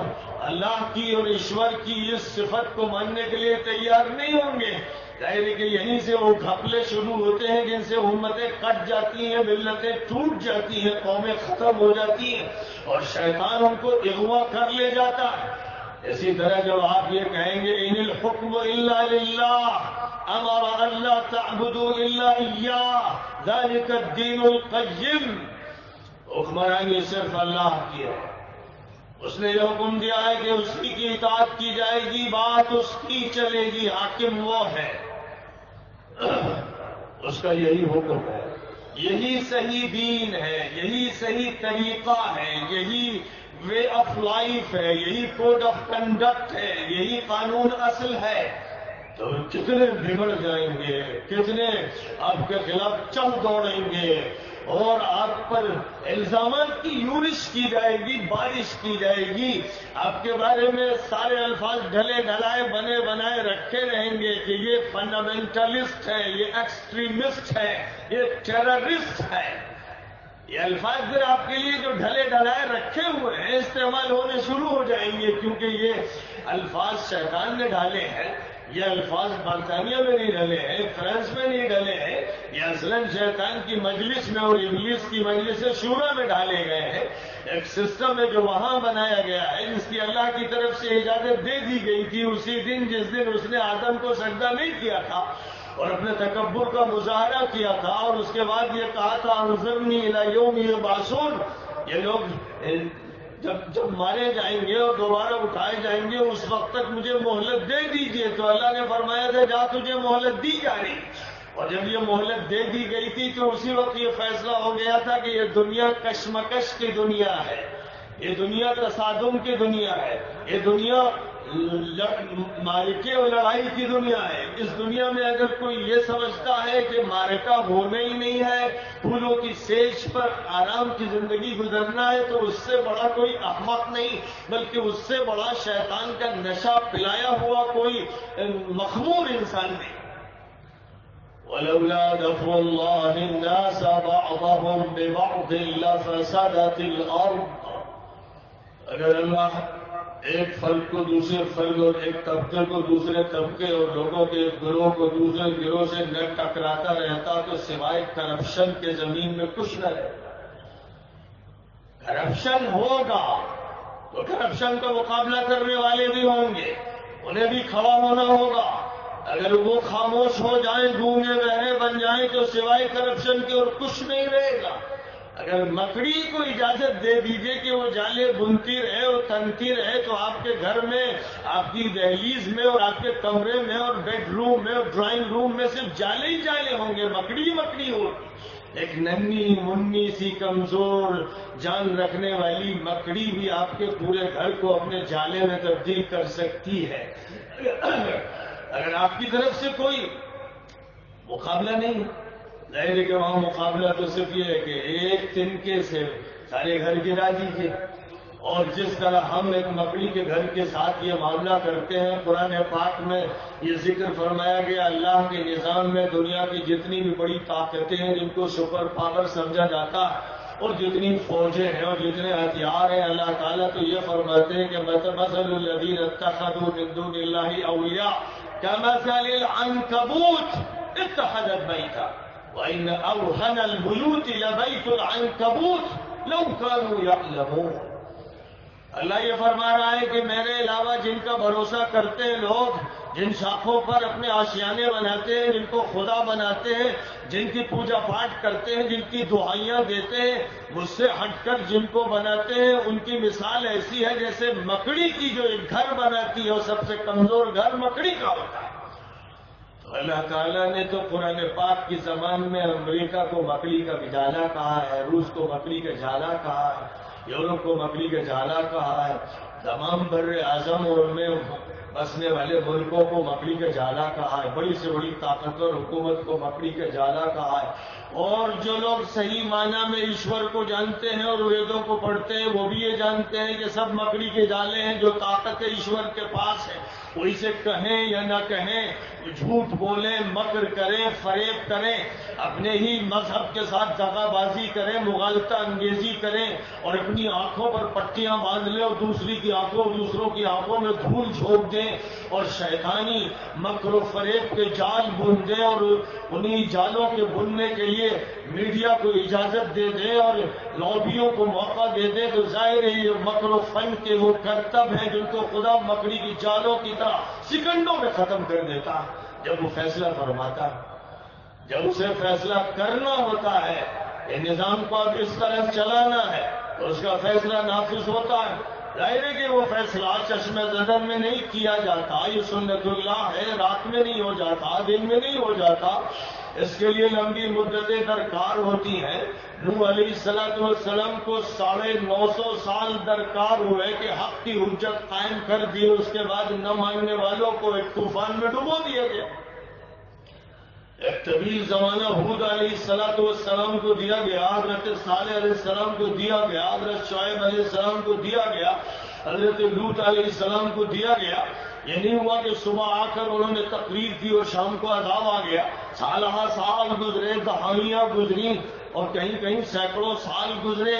اللہ کی اور ایشور کی اس صفت کو ماننے کے لیے تیار نہیں ہوں گے. ظاہر ہے کہ یہیں سے وہ گھپلے شروع ہوتے ہیں جن سے امتیں کٹ جاتی ہیں, ملتیں ٹوٹ جاتی ہیں, قومیں ختم ہو جاتی ہیں اور شیطان ان کو اغوا کر لے جاتا ہے. اسی طرح جب آپ یہ کہیں گے ان الحکم الا للہ امر اللہ تعبدوا الا اياه ذلك الدين القیم, حکمرانی صرف اللہ کی ہے, اس نے یہ حکم دیا ہے کہ اسی کی اطاعت کی جائے گی, بات اس کی چلے گی, حاکم وہ ہے, اس کا یہی حکم ہے, یہی صحیح دین ہے, یہی صحیح طریقہ ہے, یہی وے آف لائف ہے, یہی کوڈ آف کنڈکٹ ہے, یہی قانون اصل ہے. تو کتنے بگڑ جائیں گے, کتنے آپ کے خلاف چل دوڑیں گے اور آپ پر الزامات کی یورش کی جائے گی, بارش کی جائے گی, آپ کے بارے میں سارے الفاظ ڈھلے ڈھلائے بنے بنائے رکھے رہیں گے کہ یہ فنڈامنٹلسٹ ہے, یہ ایکسٹریمسٹ ہے, یہ ٹیررسٹ ہے. یہ الفاظ پھر آپ کے لیے جو ڈھلے ڈھلائے رکھے ہوئے ہیں استعمال ہونے شروع ہو جائیں گے, کیونکہ یہ الفاظ شیطان نے ڈالے ہیں, یہ الفاظ برطانیہ میں نہیں ڈلے ہیں, فرانس میں نہیں ڈلے ہیں, یہ اصلاً شیطان کی مجلس میں اور ابلیس کی مجلس شورا میں ڈالے گئے ہیں. ایک سسٹم ہے جو وہاں بنایا گیا ہے, جس کی اللہ کی طرف سے اجازت دے دی گئی تھی اسی دن جس دن اس نے آدم کو سجدہ نہیں کیا تھا اور اپنے تکبر کا مظاہرہ کیا تھا, اور اس کے بعد یہ کہا تھا انظرنی الی یوم یبعثون, یہ لوگ جب مارے جائیں گے اور دوبارہ اٹھائے جائیں گے اس وقت تک مجھے مہلت دے دیجئے. تو اللہ نے فرمایا تھا جا تجھے مہلت دی جا رہی, اور جب یہ مہلت دے دی گئی تھی تو اسی وقت یہ فیصلہ ہو گیا تھا کہ یہ دنیا کشمکش کی دنیا ہے, یہ دنیا تصادم کی دنیا ہے, یہ دنیا معرکے اور لڑائی کی دنیا ہے. اس دنیا میں اگر کوئی یہ سمجھتا ہے کہ معرکہ ہونا ہی نہیں ہے, پھولوں کی سیج پر آرام کی زندگی گزرنا ہے, تو اس سے بڑا کوئی احمق نہیں, بلکہ اس سے بڑا شیطان کا نشہ پلایا ہوا کوئی مخمور انسان نہیں. وَلَوْلَا دَفْعُ اللَّهِ النَّاسَ بَعْضَهُمْ بِبَعْضٍ لَفَسَدَتِ الْأَرْضُ, اگر اللہ ایک فرد کو دوسرے فرد اور ایک طبقے کو دوسرے طبقے اور لوگوں کے ایک گروہ کو دوسرے گروہ سے نہ ٹکراتا رہتا تو سوائے کرپشن کے زمین میں کچھ نہ رہتا. کرپشن ہوگا تو کرپشن کا مقابلہ کرنے والے بھی ہوں گے, انہیں بھی کھڑا ہونا ہوگا. اگر وہ خاموش ہو جائیں, گونگے بہرے بن جائیں, تو سوائے کرپشن کے اور کچھ نہیں رہے گا. اگر مکڑی کو اجازت دے دیجئے کہ وہ جالے بنتی رہے اور تنتی رہے, تو آپ کے گھر میں, آپ کی دہلیز میں اور آپ کے کمرے میں اور بیڈ روم میں اور ڈرائنگ روم میں صرف جالے ہی جالے ہوں گے, مکڑی مکڑی ہوگی. ایک ننھی منی سی کمزور جان رکھنے والی مکڑی بھی آپ کے پورے گھر کو اپنے جالے میں تبدیل کر سکتی ہے. اگر آپ کی طرف سے کوئی مقابلہ نہیں, ظاہر ہے کہ وہاں مقابلہ تو صرف یہ ہے کہ ایک تنکے سے سارے گھر گرا دیجیے. اور جس طرح ہم ایک مکڑی کے گھر کے ساتھ یہ معاملہ کرتے ہیں, قرآن پاک میں یہ ذکر فرمایا گیا اللہ کے نظام میں دنیا کی جتنی بھی بڑی طاقتیں ہیں جن کو سپر پاور سمجھا جاتا ہے, اور جتنی فوجیں ہیں اور جتنے ہتھیار ہیں, اللہ تعالیٰ تو یہ فرماتے ہیں کہ مثل الذین اتخذوا من دون اللہ اولیاء کمثل العنکبوت اتخذت بیتا وَإِنَّ أَوْهَنَ الْبُيُوتِ لَبَيْتُ الْعَنْكَبُوتِ لَوْ كَانُوا يَعْلَمُونَ. اللہ یہ فرما رہا ہے کہ میرے علاوہ جن کا بھروسہ کرتے ہیں لوگ, جن شاخوں پر اپنے آشیانے بناتے ہیں, جن کو خدا بناتے ہیں, جن کی پوجا پاٹ کرتے ہیں, جن کی دعائیاں دیتے ہیں, مجھ سے ہٹ کر جن کو بناتے ہیں, ان کی مثال ایسی ہے جیسے مکڑی کی جو ایک گھر بناتی ہے, اور سب سے کمزور گھر مکڑی کا ہوتا ہے. اللہ تعالیٰ نے تو قرآن پاک کی زبان میں امریکہ کو مکڑی کا جالا کہا ہے, روس کو مکڑی کا جالا کہا ہے, یورپ کو مکڑی کا جالا کہا ہے. تمام بر اعظم اور میں بسنے والے ملکوں کو مکڑی کا جالا کہا ہے، بڑی سے بڑی طاقتور حکومت کو مکڑی کا جالا کہا ہے. اور جو لوگ صحیح معنی میں ایشور کو جانتے ہیں اور ویدوں کو پڑھتے ہیں وہ بھی یہ جانتے ہیں کہ سب مکڑی کے جالے ہیں. جو طاقت ایشور کے پاس ہے وہ اسے کہیں یا نہ کہیں، جھوٹ بولیں، مکر کریں، فریب کریں، اپنے ہی مذہب کے ساتھ دغا بازی کریں، مغالطہ انگیزی کریں اور اپنی آنکھوں پر پٹیاں باندھ لیں اور دوسروں کی آنکھوں میں دھول جھونک دیں اور شیطانی مکر و فریب کے جال بن دیں اور انہی جالوں کے بننے کے لیے میڈیا کو اجازت دے دیں اور لابیوں کو موقع دے دیں، تو ظاہر ہے یہ مکر و فن کے وہ کرتب ہیں جن کو خدا مکڑی کی جالوں کی طرح سیکنڈوں میں ختم کر دیتا ہے جب وہ فیصلہ فرماتا ہے. جب اسے فیصلہ کرنا ہوتا ہے یہ نظام کو اب اس طرح چلانا ہے تو اس کا فیصلہ نافذ ہوتا ہے. ظاہر ہے کہ وہ فیصلہ چشم زدر میں نہیں کیا جاتا، یہ سنت اللہ ہے، رات میں نہیں ہو جاتا، دن میں نہیں ہو جاتا، اس کے لیے لمبی مدتیں درکار ہوتی ہیں. نوح علیہ السلام کو 950 سال درکار ہوئے کہ حق کی حجت قائم کر دی، اس کے بعد نہ ماننے والوں کو ایک طوفان میں ڈبو دیا گیا. ایک طویل زمانہ ہود علیہ السلام کو دیا گیا، حضرت صالح علیہ السلام کو دیا گیا، حضرت شعیب علیہ السلام کو دیا گیا، حضرت لوط علیہ السلام کو دیا گیا. یہ نہیں ہوا کہ صبح آ کر انہوں نے تقریر کی اور شام کو عذاب آ گیا. سالہ سال گزرے، دہائیاں گزری اور کہیں کہیں سینکڑوں سال گزرے.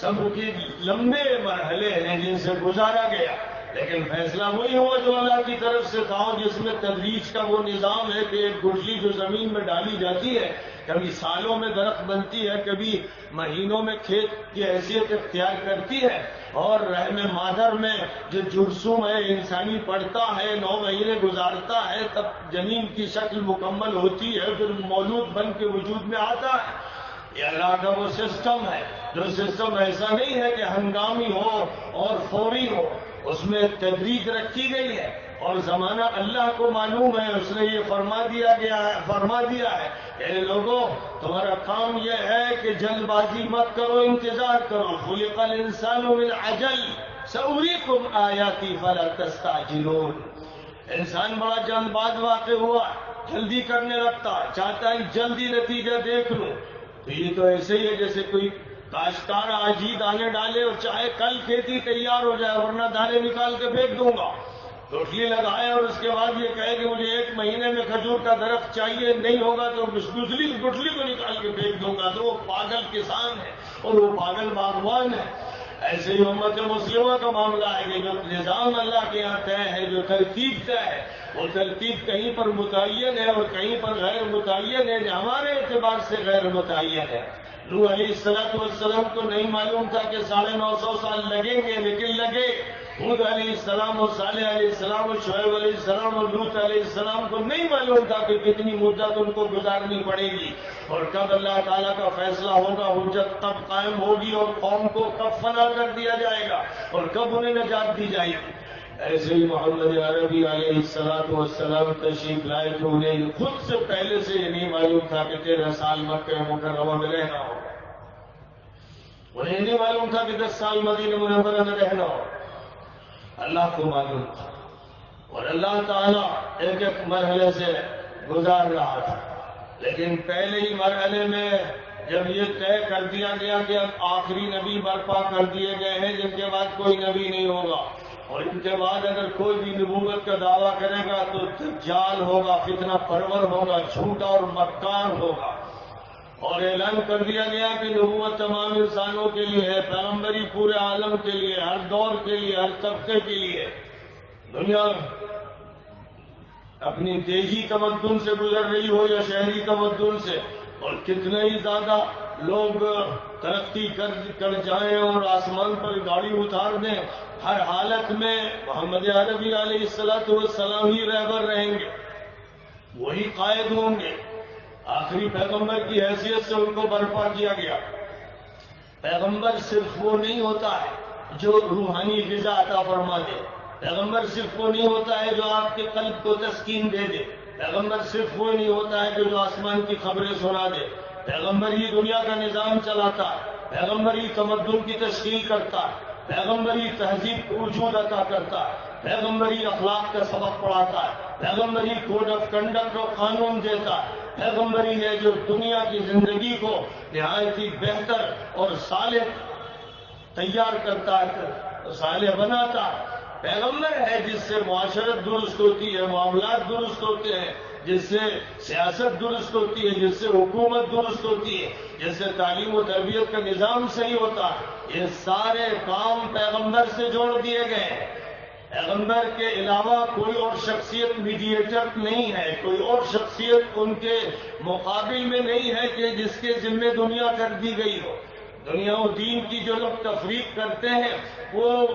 صبر کے لمبے مرحلے ہیں جن سے گزارا گیا، لیکن فیصلہ وہی ہوا جو اللہ کی طرف سے تھا، جس میں تدریج کا وہ نظام ہے کہ ایک گٹلی جو زمین میں ڈالی جاتی ہے کبھی سالوں میں درخت بنتی ہے، کبھی مہینوں میں کھیت کی حیثیت اختیار کرتی ہے، اور رحم مادر میں جو جرثوم ہے انسانی پڑتا ہے، 9 مہینے گزارتا ہے، تب جنین کی شکل مکمل ہوتی ہے، پھر مولود بن کے وجود میں آتا ہے. یہ اللہ کا وہ سسٹم ہے جو سسٹم ایسا نہیں ہے کہ ہنگامی ہو اور فوری ہو، اس میں تدریج رکھی گئی ہے اور زمانہ اللہ کو معلوم ہے. اس نے یہ فرما دیا ہے کہ لوگوں تمہارا کام یہ ہے کہ جلد بازی مت کرو، انتظار کرو. خلق الانسان من عجل سأریکم آیاتی فلا تستعجلون. انسان بڑا جلد باز واقع ہوا، جلدی کرنے لگتا ہے، چاہتا ہے جلدی نتیجہ دیکھ لوں. تو یہ تو ایسے ہی ہے جیسے کوئی کاشتکار آج ہی دانے ڈالے اور چاہے کل کھیتی تیار ہو جائے ورنہ دانے نکال کے پھینک دوں گا. روٹلی لگائے اور اس کے بعد یہ کہے کہ مجھے 1 مہینے میں کھجور کا درخت چاہیے، نہیں ہوگا تو دوسری گٹلی کو نکال کے پھینک دوں گا. تو وہ پاگل کسان ہے اور وہ پاگل باغبان ہے. ایسے ہی امت مسلمہ کا معاملہ ہے کہ جو نظام اللہ کے یہاں طے ہے، جو ترتیب طے ہے، وہ ترتیب کہیں پر متعین ہے اور کہیں پر غیر متعین ہے، ہمارے اعتبار سے غیر متعین ہے. نوح علیہ السلام کو نہیں معلوم تھا کہ 950 سال لگیں گے، لیکن لگے. ہود علیہ السلام اور صالح علیہ السلام اور شعیب علیہ السلام اور لوط علیہ السلام کو نہیں معلوم تھا کہ کتنی مدت ان کو گزارنی پڑے گی اور کب اللہ تعالیٰ کا فیصلہ ہوگا، حجت کب قائم ہوگی اور قوم کو کب فنا کر دیا جائے گا اور کب انہیں نجات دی جائے گی. ایسے ہی محمد عربی علیہ السلام تشریف لائے تو انہیں خود سے پہلے سے یہ نہیں معلوم تھا کہ 13 سال مکہ مکرمہ میں رہنا ہو. انہیں نہیں معلوم تھا کہ 10 سال مدینہ منورہ میں رہنا ہو. اللہ کو معلوم تھا اور اللہ تعالیٰ ایک ایک مرحلے سے گزار رہا تھا. لیکن پہلے ہی مرحلے میں جب یہ طے کر دیا گیا کہ اب آخری نبی برپا کر دیے گئے ہیں جن کے بعد کوئی نبی نہیں ہوگا، اور ان کے بعد اگر کوئی بھی نبوت کا دعویٰ کرے گا تو دجال ہوگا، فتنہ پرور ہوگا، جھوٹا اور مکار ہوگا. اور اعلان کر دیا گیا کہ نبوت تمام انسانوں کے لیے ہے، پیغمبری پورے عالم کے لیے، ہر دور کے لیے، ہر طبقے کے لیے. دنیا اپنی دیہی تمدن سے گزر رہی ہو یا شہری تمدن سے، اور کتنے ہی زیادہ لوگ ترقی کر جائیں اور آسمان پر گاڑی اتار دیں، ہر حالت میں محمد عربی علیہ السلام ہی رہبر رہیں گے، وہی قائد ہوں گے. آخری پیغمبر کی حیثیت سے ان کو برپا کیا گیا. پیغمبر صرف وہ نہیں ہوتا ہے جو روحانی غذا عطا فرما دے، پیغمبر صرف وہ نہیں ہوتا ہے جو آپ کے قلب کو تسکین دے دے، پیغمبر صرف وہ نہیں ہوتا ہے جو آسمان کی خبریں سنا دے. پیغمبر ہی دنیا کا نظام چلاتا ہے، پیغمبر ہی تمدن کی تشکیل کرتا ہے، پیغمبری تہذیب کو وجود عطا کرتا ہے، پیغمبری اخلاق کا سبق پڑھاتا ہے، پیغمبری کوڈ آف کنڈکٹ اور قانون دیتا ہے، پیغمبری ہے جو دنیا کی زندگی کو نہایت ہی بہتر اور صالح تیار کرتا ہے، صالح بناتا ہے۔ پیغمبر ہے جس سے معاشرت درست ہوتی ہے، معاملات درست ہوتے ہیں، جس سے سیاست درست ہوتی ہے، جس سے حکومت درست ہوتی ہے، جس سے تعلیم و تربیت کا نظام صحیح ہوتا ہے۔ یہ سارے کام پیغمبر سے جوڑ دیے گئے ہیں۔ پیغمبر کے علاوہ کوئی اور شخصیت میڈیٹر نہیں ہے، کوئی اور شخصیت ان کے مقابل میں نہیں ہے کہ جس کے ذمہ دنیا کر دی گئی ہو۔ دنیا و دین کی جو لوگ تفریق کرتے ہیں وہ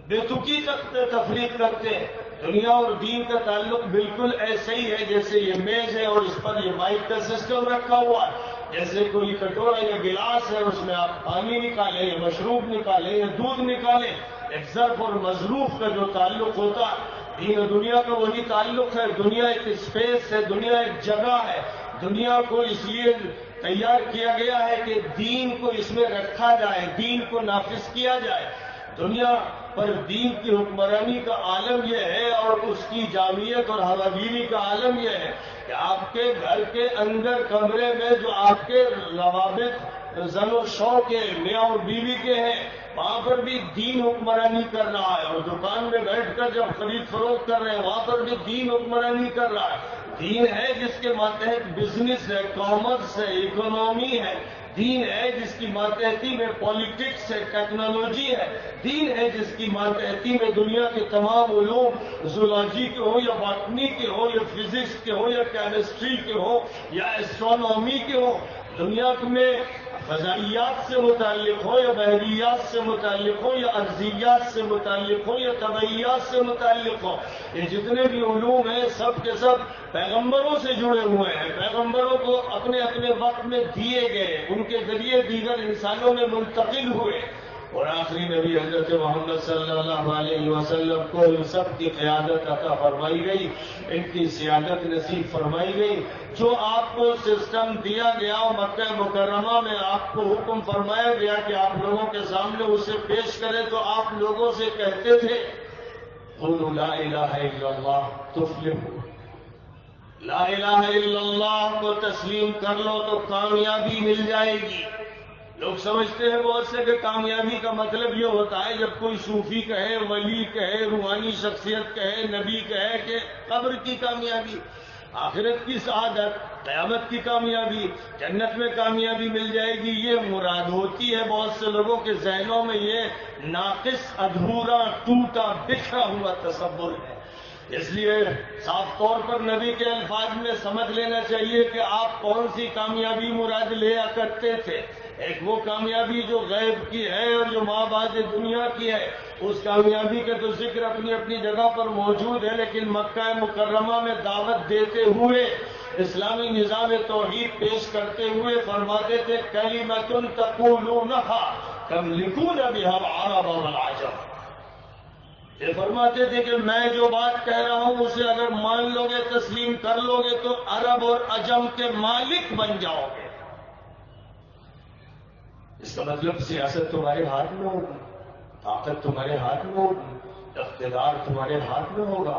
بے تکی تفریق کرتے ہیں۔ دنیا اور دین کا تعلق بالکل ایسے ہی ہے جیسے یہ میز ہے اور اس پر یہ مائک کا سسٹم رکھا ہوا ہے، جیسے کوئی کٹورا یا گلاس ہے اس میں آپ پانی نکالیں یا مشروب نکالیں یا دودھ نکالیں، ایک ظرف اور مظروف کا جو تعلق ہوتا ہے دین و دنیا کا وہی تعلق ہے۔ دنیا ایک اسپیس ہے، دنیا ایک جگہ ہے، دنیا کو اس لیے تیار کیا گیا ہے کہ دین کو اس میں رکھا جائے، دین کو نافذ کیا جائے۔ دنیا پر دین کی حکمرانی کا عالم یہ ہے اور اس کی جامعیت اور ہواگیری کا عالم یہ ہے کہ آپ کے گھر کے اندر کمرے میں جو آپ کے روابط زن و شو کے میاں اور بیوی کے ہیں وہاں پر بھی دین حکمرانی کر رہا ہے، اور دکان میں بیٹھ کر جب خرید فروخت کر رہے ہیں وہاں پر بھی دین حکمرانی کر رہا ہے۔ دین ہے جس کے ماتحت بزنس ہے، کامرس ہے، اکنومی ہے۔ دین ہے جس کی ماتحتی میں پالیٹکس ہے، ٹیکنالوجی ہے۔ دین ہے جس کی ماتحتی میں دنیا کے تمام علوم زولاجی کے ہو یا باٹنی کے ہو یا فزکس کے ہو یا کیمسٹری کے ہو یا ایسٹرونومی کے ہو، دنیا میں فضائیات سے متعلق ہو یا بحریات سے متعلق ہو یا ارضیات سے متعلق ہو یا طبعیات سے متعلق ہو، یہ جتنے بھی علوم ہیں سب کے سب پیغمبروں سے جڑے ہوئے ہیں، پیغمبروں کو اپنے اپنے وقت میں دیے گئے، ان کے ذریعے دیگر انسانوں میں منتقل ہوئے، اور آخری نبی حضرت محمد صلی اللہ علیہ وسلم کو ان سب کی قیادت عطا فرمائی گئی، ان کی سیادت نصیب فرمائی گئی۔ جو آپ کو سسٹم دیا گیا مکہ مکرمہ میں آپ کو حکم فرمایا گیا کہ آپ لوگوں کے سامنے اسے پیش کریں، تو آپ لوگوں سے کہتے تھے قولوا لا الہ الا اللہ تفلحوا، لا الہ الا اللہ کو تسلیم کر لو تو کامیابی مل جائے گی۔ لوگ سمجھتے ہیں بہت سے کہ کامیابی کا مطلب یہ ہوتا ہے جب کوئی صوفی کہے، ولی کہے، روحانی شخصیت کہے، نبی کہے کہ قبر کی کامیابی، آخرت کی سعادت، قیامت کی کامیابی، جنت میں کامیابی مل جائے گی، یہ مراد ہوتی ہے۔ بہت سے لوگوں کے ذہنوں میں یہ ناقص، ادھورا، ٹوٹا، بکھرا ہوا تصور ہے۔ اس لیے صاف طور پر نبی کے الفاظ میں سمجھ لینا چاہیے کہ آپ کون سی کامیابی مراد لیا کرتے تھے۔ ایک وہ کامیابی جو غیب کی ہے اور جو مابعد دنیا کی ہے، اس کامیابی کا تو ذکر اپنی اپنی جگہ پر موجود ہے، لیکن مکہ مکرمہ میں دعوت دیتے ہوئے، اسلامی نظام توحید پیش کرتے ہوئے فرماتے تھے کلمۃ تقولونھا تملکون بھا العرب والعجم۔ یہ فرماتے تھے کہ میں جو بات کہہ رہا ہوں اسے اگر مان لو گے، تسلیم کر لو گے تو عرب اور عجم کے مالک بن جاؤ گے۔ اس کا مطلب سیاست تمہارے ہاتھ میں ہوگی، طاقت تمہارے ہاتھ میں ہوگی، اقتدار تمہارے ہاتھ میں ہوگا،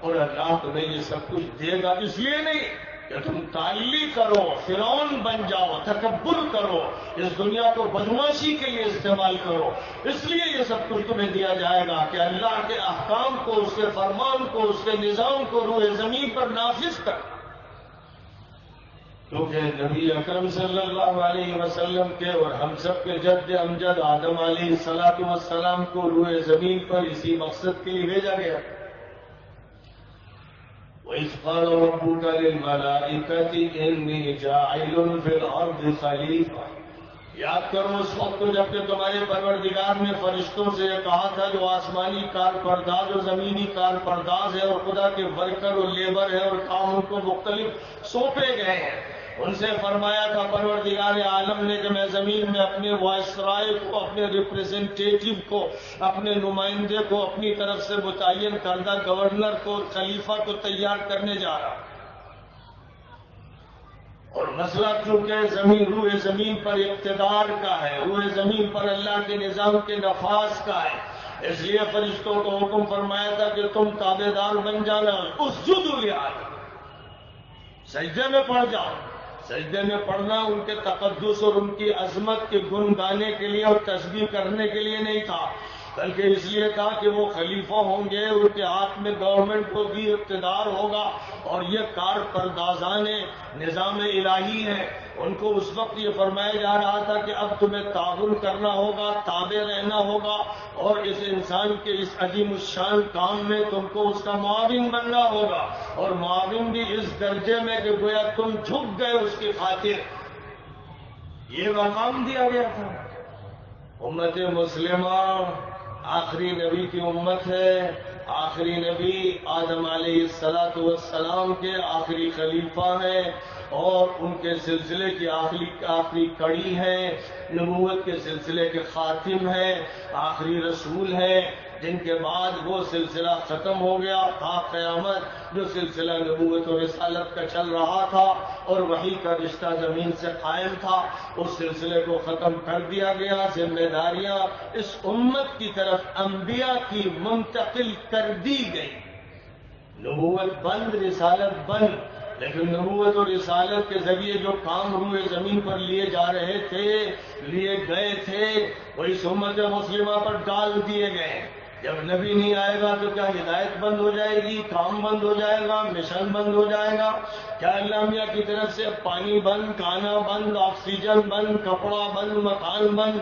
اور اللہ تمہیں یہ سب کچھ دے گا اس لیے نہیں کہ تم تعلی کرو، فرعون بن جاؤ، تکبر کرو، اس دنیا کو بدماشی کے لیے استعمال کرو، اس لیے یہ سب کچھ تمہیں دیا جائے گا کہ اللہ کے احکام کو، اس کے فرمان کو، اس کے نظام کو روئے زمین پر نافذ کر۔ کیونکہ نبی اکرم صلی اللہ علیہ وسلم کے اور ہم سب کے جد امجد آدم علیہ السلام کو روئے زمین پر اسی مقصد کے لیے بھیجا گیا۔ وَإِذْ قَالَ رَبُّكَ لِلْمَلَائِكَةِ إِنِّي جَاعِلٌ فِي الْأَرْضِ خَلِيفَةً۔ یاد کرو اس وقت کو جب کہ تمہارے پروردگار نے فرشتوں سے یہ کہا تھا جو آسمانی کار پرداز اور زمینی کار پرداز ہے اور خدا کے ورکر اور لیبر ہے اور کام ان کو مختلف سونپے گئے ہیں، ان سے فرمایا تھا پروردگار عالم نے کہ میں زمین میں اپنے وائسرائے کو، اپنے ریپریزنٹیٹیو کو، اپنے نمائندے کو، اپنی طرف سے متعین کردہ گورنر کو، خلیفہ کو تیار کرنے جا رہا ہوں، اور مسئلہ چونکہ روح زمین پر اقتدار کا ہے، روح زمین پر اللہ کے نظام کے نفاذ کا ہے، اس لیے فرشتوں کو حکم فرمایا تھا کہ تم تابع دار بن جانا، اسجدوا لآدم، سجدے میں پڑ جاؤ۔ سجدے میں پڑھنا ان کے تقدس اور ان کی عظمت کے گن گانے کے لیے اور تسبیح کرنے کے لیے نہیں تھا، بلکہ اس لیے تھا کہ وہ خلیفہ ہوں گے، ان کے ہاتھ میں گورنمنٹ ہوگی، اقتدار ہوگا، اور یہ کار پردازان نظام الہی ہے۔ ان کو اس وقت یہ فرمایا جا رہا تھا کہ اب تمہیں تعاون کرنا ہوگا، تابع رہنا ہوگا، اور اس انسان کے اس عظیم الشان کام میں تم کو اس کا معاون بننا ہوگا، اور معاون بھی اس درجے میں کہ گویا تم جھک گئے اس کی خاطر، یہ مقام دیا گیا تھا۔ امت مسلمہ آخری نبی کی امت ہے، آخری نبی آدم علیہ السلام کے آخری خلیفہ ہیں، اور ان کے سلسلے کی آخری کڑی ہے، نبوت کے سلسلے کے خاتم ہے، آخری رسول ہے، جن کے بعد وہ سلسلہ ختم ہو گیا تھا قیامت، جو سلسلہ نبوت و رسالت کا چل رہا تھا اور وحی کا رشتہ زمین سے قائم تھا، اس سلسلے کو ختم کر دیا گیا۔ ذمہ داریاں اس امت کی طرف انبیاء کی منتقل کر دی گئی، نبوت بند، رسالت بند، لیکن نبوت اور رسالت کے ذریعے جو کام روئے زمین پر لیے جا رہے تھے، لیے گئے تھے، وہ اس امت مسلمہ پر ڈال دیے گئے۔ جب نبی نہیں آئے گا تو کیا ہدایت بند ہو جائے گی، کام بند ہو جائے گا، مشن بند ہو جائے گا؟ کیا اعلامیہ کی طرف سے پانی بند، کھانا بند، آکسیجن بند، کپڑا بند، مکان بند؟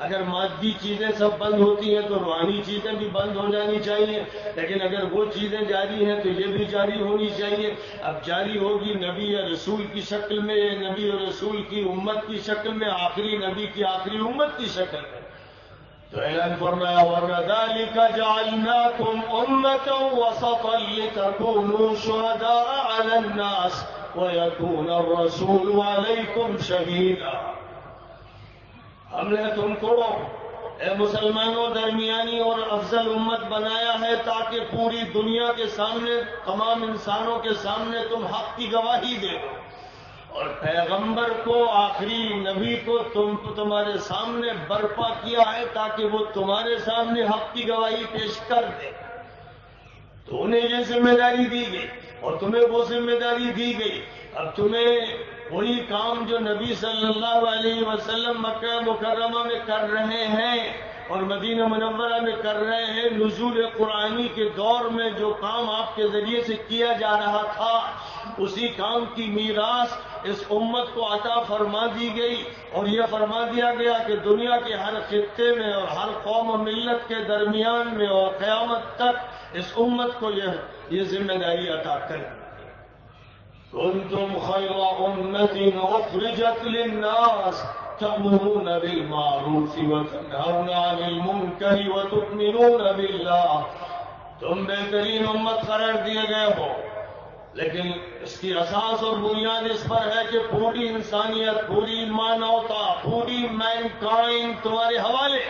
اگر مادی چیزیں سب بند ہوتی ہیں تو روحانی چیزیں بھی بند ہو جانی چاہیے، لیکن اگر وہ چیزیں جاری ہیں تو یہ بھی جاری ہونی چاہیے۔ اب جاری ہوگی نبی یا رسول کی شکل میں، نبی اور رسول کی امت کی شکل میں، آخری نبی کی آخری امت کی شکل میں۔ تو اعلان فرمایا وَكَذَلِكَ جَعَلْنَاكُمْ أُمَّةً وَسَطًا لِتَكُونُوا شُهَدَاءَ عَلَى النَّاسِ وَيَكُونَ الرَّسُولُ عَلَيْكُمْ شَهِيدًا۔ ہم نے تم کو اے مسلمانوں درمیانی اور افضل امت بنایا ہے تاکہ پوری دنیا کے سامنے، تمام انسانوں کے سامنے تم حق کی گواہی دے دو، اور پیغمبر کو، آخری نبی کو تمہارے سامنے برپا کیا ہے تاکہ وہ تمہارے سامنے حق کی گواہی پیش کر دے۔ تو انہیں یہ ذمہ داری دی گئی اور تمہیں وہ ذمہ داری دی گئی۔ اب تمہیں وہی کام جو نبی صلی اللہ علیہ وسلم مکہ مکرمہ میں کر رہے ہیں اور مدینہ منورہ میں کر رہے ہیں، نزول قرآنی کے دور میں جو کام آپ کے ذریعے سے کیا جا رہا تھا، اسی کام کی میراث اس امت کو عطا فرما دی گئی، اور یہ فرما دیا گیا کہ دنیا کے ہر خطے میں اور ہر قوم و ملت کے درمیان میں اور قیامت تک اس امت کو یہ ذمہ داری عطا کر دی۔ كنتم خير أمة أخرجت للناس تأمرون بالمعروف وتنهون عن المنكر وتؤمنون بالله۔ تم بہترین امت قرار دیے گئے ہو، لیکن اس کی اساس اور بنیاد اس پر ہے کہ پوری انسانیت، پوری مانوتا، پوری مینکائنڈ تمہارے حوالے،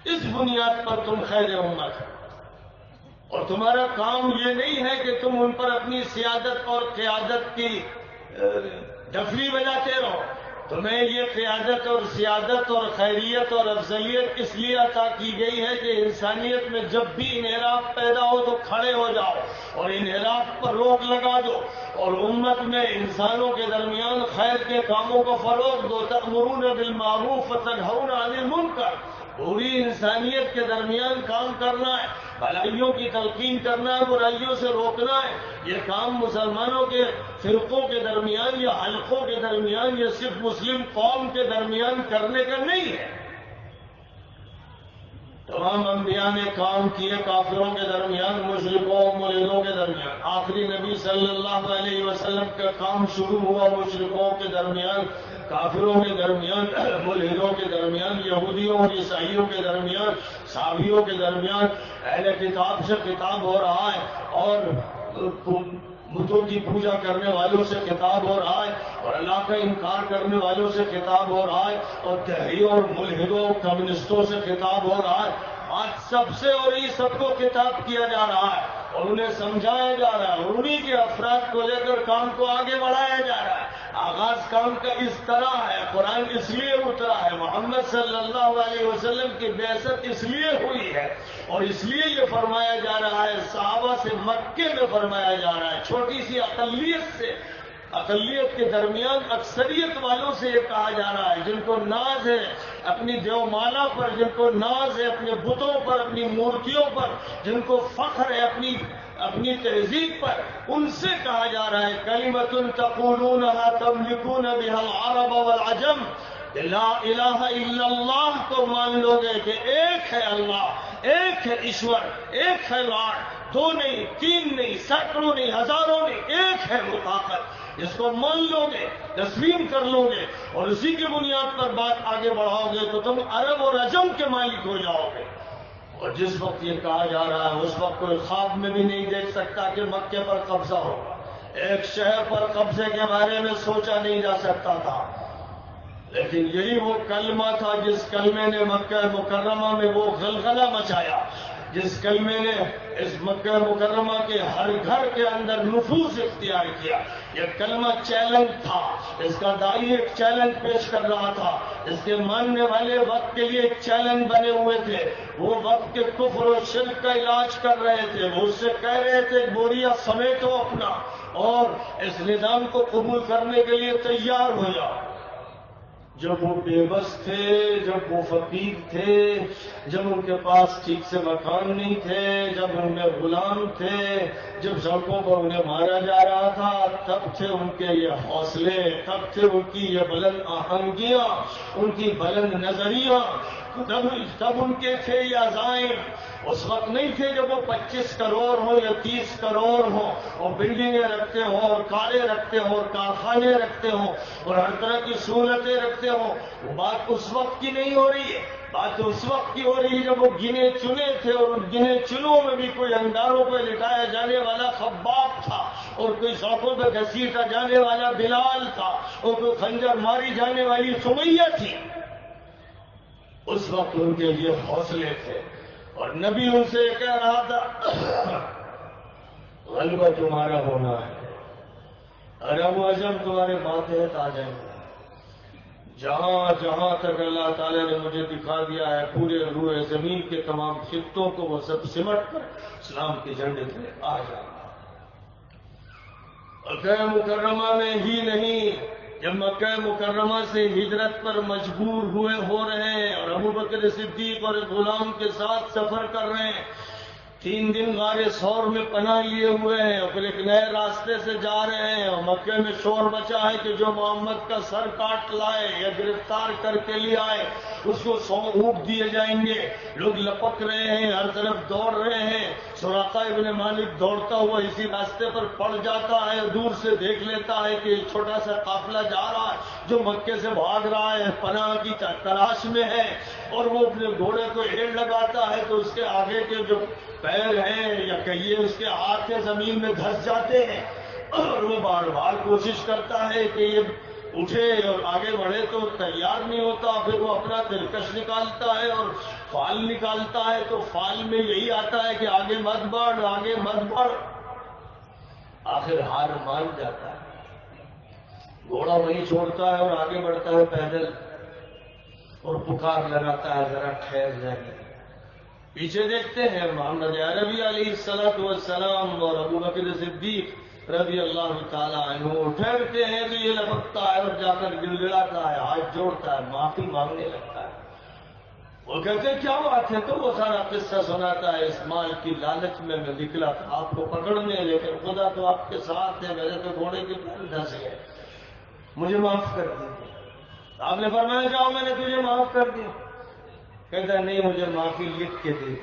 اس بنیاد پر تم خیر امت ہو۔ اور تمہارا کام یہ نہیں ہے کہ تم ان پر اپنی سیادت اور قیادت کی ڈفلی بجاتے رہو، تمہیں یہ قیادت اور سیادت اور خیریت اور افضلیت اس لیے عطا کی گئی ہے کہ انسانیت میں جب بھی انحراف پیدا ہو تو کھڑے ہو جاؤ اور انحراف پر روک لگا دو، اور امت میں انسانوں کے درمیان خیر کے کاموں کو فروغ دو۔ تأمرون بالمعروف وتنہون عن المنکر، پوری انسانیت کے درمیان کام کرنا ہے، بھلائیوں کی تلقین کرنا ہے، برائیوں سے روکنا ہے۔ یہ کام مسلمانوں کے فرقوں کے درمیان یا حلقوں کے درمیان یا صرف مسلم قوم کے درمیان کرنے کا نہیں ہے۔ تمام انبیاء نے کام کیے کافروں کے درمیان، مشرکوں ملحدوں کے درمیان۔ آخری نبی صلی اللہ علیہ وسلم کا کام شروع ہوا مشرکوں کے درمیان، کافروں کے درمیان، ملحدوں کے درمیان، یہودیوں اور عیسائیوں کے درمیان، صحابیوں کے درمیان۔ اہل کتاب سے خطاب ہو رہا ہے اور بتوں کی پوجا کرنے والوں سے خطاب ہو رہا ہے اور اللہ کا انکار کرنے والوں سے خطاب ہو رہا ہے اور دہریوں اور ملحدوں کمیونسٹوں سے خطاب ہو رہا ہے۔ آج سب سے اور یہ سب کو خطاب کیا جا رہا ہے اور انہیں سمجھایا جا رہا ہے اور انہیں کے افراد کو لے کر کام کو آگے بڑھایا جا رہا ہے۔ آغاز کام کا اس طرح ہے، قرآن اس لیے اترا ہے، محمد صلی اللہ علیہ وسلم کی بعثت اس لیے ہوئی ہے اور اس لیے یہ فرمایا جا رہا ہے، صحابہ سے مکے میں فرمایا جا رہا ہے، چھوٹی سی اقلیت کے درمیان اکثریت والوں سے یہ کہا جا رہا ہے، جن کو ناز ہے اپنی دیومالا پر، جن کو ناز ہے اپنے بتوں پر، اپنی مورتیوں پر، جن کو فخر ہے اپنی تہذیب پر، ان سے کہا جا رہا ہے کلمۃ تقولونها تملكون بها العرب والعجم، لا الہ الا اللہ کو مان لو گے کہ ایک ہے اللہ، ایک ہے ایشور، ایک ہے لاڈ، دو نہیں، تین نہیں، سینکڑوں نہیں، ہزاروں نہیں، ایک ہے وہ طاقت، اس کو مان لو گے، تسلیم کر لو گے اور اسی کی بنیاد پر بات آگے بڑھاؤ گے تو تم عرب اور عجم کے مالک ہو جاؤ گے۔ اور جس وقت یہ کہا جا رہا ہے اس وقت کوئی خواب میں بھی نہیں دیکھ سکتا کہ مکے پر قبضہ ہوگا، ایک شہر پر قبضے کے بارے میں سوچا نہیں جا سکتا تھا، لیکن یہی وہ کلمہ تھا جس کلمے نے مکہ مکرمہ میں وہ غلغلہ مچایا، جس کلمے نے اس مکہ مکرمہ کے ہر گھر کے اندر نفوذ اختیار کیا۔ یہ کلمہ چیلنج تھا، اس کا داعی ایک چیلنج پیش کر رہا تھا، اس کے ماننے والے وقت کے لیے ایک چیلنج بنے ہوئے تھے، وہ وقت کے کفر و شرک کا علاج کر رہے تھے، وہ اس سے کہہ رہے تھے بوریا سمیٹو اپنا اور اس نظام کو قبول کرنے کے لیے تیار ہو جاؤ۔ جب وہ بے بس تھے، جب وہ فقیر تھے، جب ان کے پاس ٹھیک سے مکان نہیں تھے، جب ان میں غلام تھے، جب سڑکوں پر انہیں مارا جا رہا تھا، تب تھے ان کے یہ حوصلے، تب تھے ان کی یہ بلند آہنگیاں، ان کی بلند نظریاں، تب ان کے تھے یہ عزائم۔ اس وقت نہیں تھے جب وہ 25 کروڑ ہوں یا 30 کروڑ ہوں اور بلڈنگیں رکھتے ہوں اور کاریں رکھتے ہوں اور کارخانے رکھتے ہوں اور ہر طرح کی سہولتیں رکھتے ہوں۔ وہ بات اس وقت کی نہیں ہو رہی ہے، بات اس وقت کی ہو رہی ہے جب وہ گنے چنے تھے اور ان گنے چنوں میں بھی کوئی انگاروں پہ لٹایا جانے والا خباب تھا اور کوئی سڑکوں پہ گھسیٹا جانے والا بلال تھا اور کوئی خنجر ماری جانے والی سمیہ تھی۔ اس وقت ان کے یہ حوصلے تھے اور نبی ان سے کہہ رہا تھا غلبہ تمہارا ہونا ہے، عرب و عجم تمہارے ماتحت آ جائیں گے۔ جہاں جہاں تک اللہ تعالیٰ نے مجھے دکھا دیا ہے پورے روئے زمین کے تمام خطوں کو وہ سب سمٹ کر اسلام کے جھنڈے پہ آ جائیں گے۔ مکہ مکرمہ میں ہی نہیں، جب مکہ مکرمہ سے ہجرت پر مجبور ہو رہے ہیں اور ابو بکر صدیق اور غلام کے ساتھ سفر کر رہے ہیں، 3 دن غار ثور میں پناہ لیے ہوئے ہیں اور پھر ایک نئے راستے سے جا رہے ہیں اور مکے میں شور مچا ہے کہ جو محمد کا سر کاٹ لائے یا گرفتار کر کے لے آئے اس کو 100 اونٹ دیے جائیں گے۔ لوگ لپک رہے ہیں، ہر طرف دوڑ رہے ہیں۔ سراقہ ابن مالک دوڑتا ہوا اسی راستے پر پڑ جاتا ہے، دور سے دیکھ لیتا ہے کہ ایک چھوٹا سا قافلہ جا رہا ہے جو مکے سے بھاگ رہا ہے، پناہ کی تلاش میں ہے، اور وہ اپنے گھوڑے کو ایڑ لگاتا ہے تو اس کے آگے کے جو پیر ہیں یا کہیے اس کے ہاتھ زمین میں دھس جاتے ہیں اور وہ بار بار کوشش کرتا ہے کہ یہ اٹھے اور آگے بڑھے تو تیار نہیں ہوتا۔ پھر وہ اپنا دلکش نکالتا ہے اور فال نکالتا ہے تو فال میں یہی آتا ہے کہ آگے مت بڑھ، آگے مت بڑھ۔ آخر ہار مان جاتا ہے، گھوڑا وہیں چھوڑتا ہے اور آگے بڑھتا ہے پیدل اور پکار لگاتا ہے ذرا ٹھہر جائیے۔ پیچھے دیکھتے ہیں محمد عربی علیہ السلام اور ابو بکر صدیق رضی اللہ تعالیٰ عنہ ٹھہرتے ہیں تو یہ لپکتا ہے اور جا کر گڑگڑاتا ہے، ہاتھ جوڑتا ہے، معافی مانگنے لگتا ہے۔ وہ کہتے ہیں کیا بات ہے؟ تو وہ سارا قصہ سناتا ہے، اس مال کی لالچ میں نکلا تھا آپ کو پکڑنے، لیکن خدا تو آپ کے ساتھ ہے، میرے تو گھوڑے کے پیر دھس گئے، مجھے معاف کر دیجیے۔ آپ نے فرمایا جاؤ میں نے تجھے معاف کر دیا۔ کہتا نہیں، مجھے معافی لکھ کے دے دی۔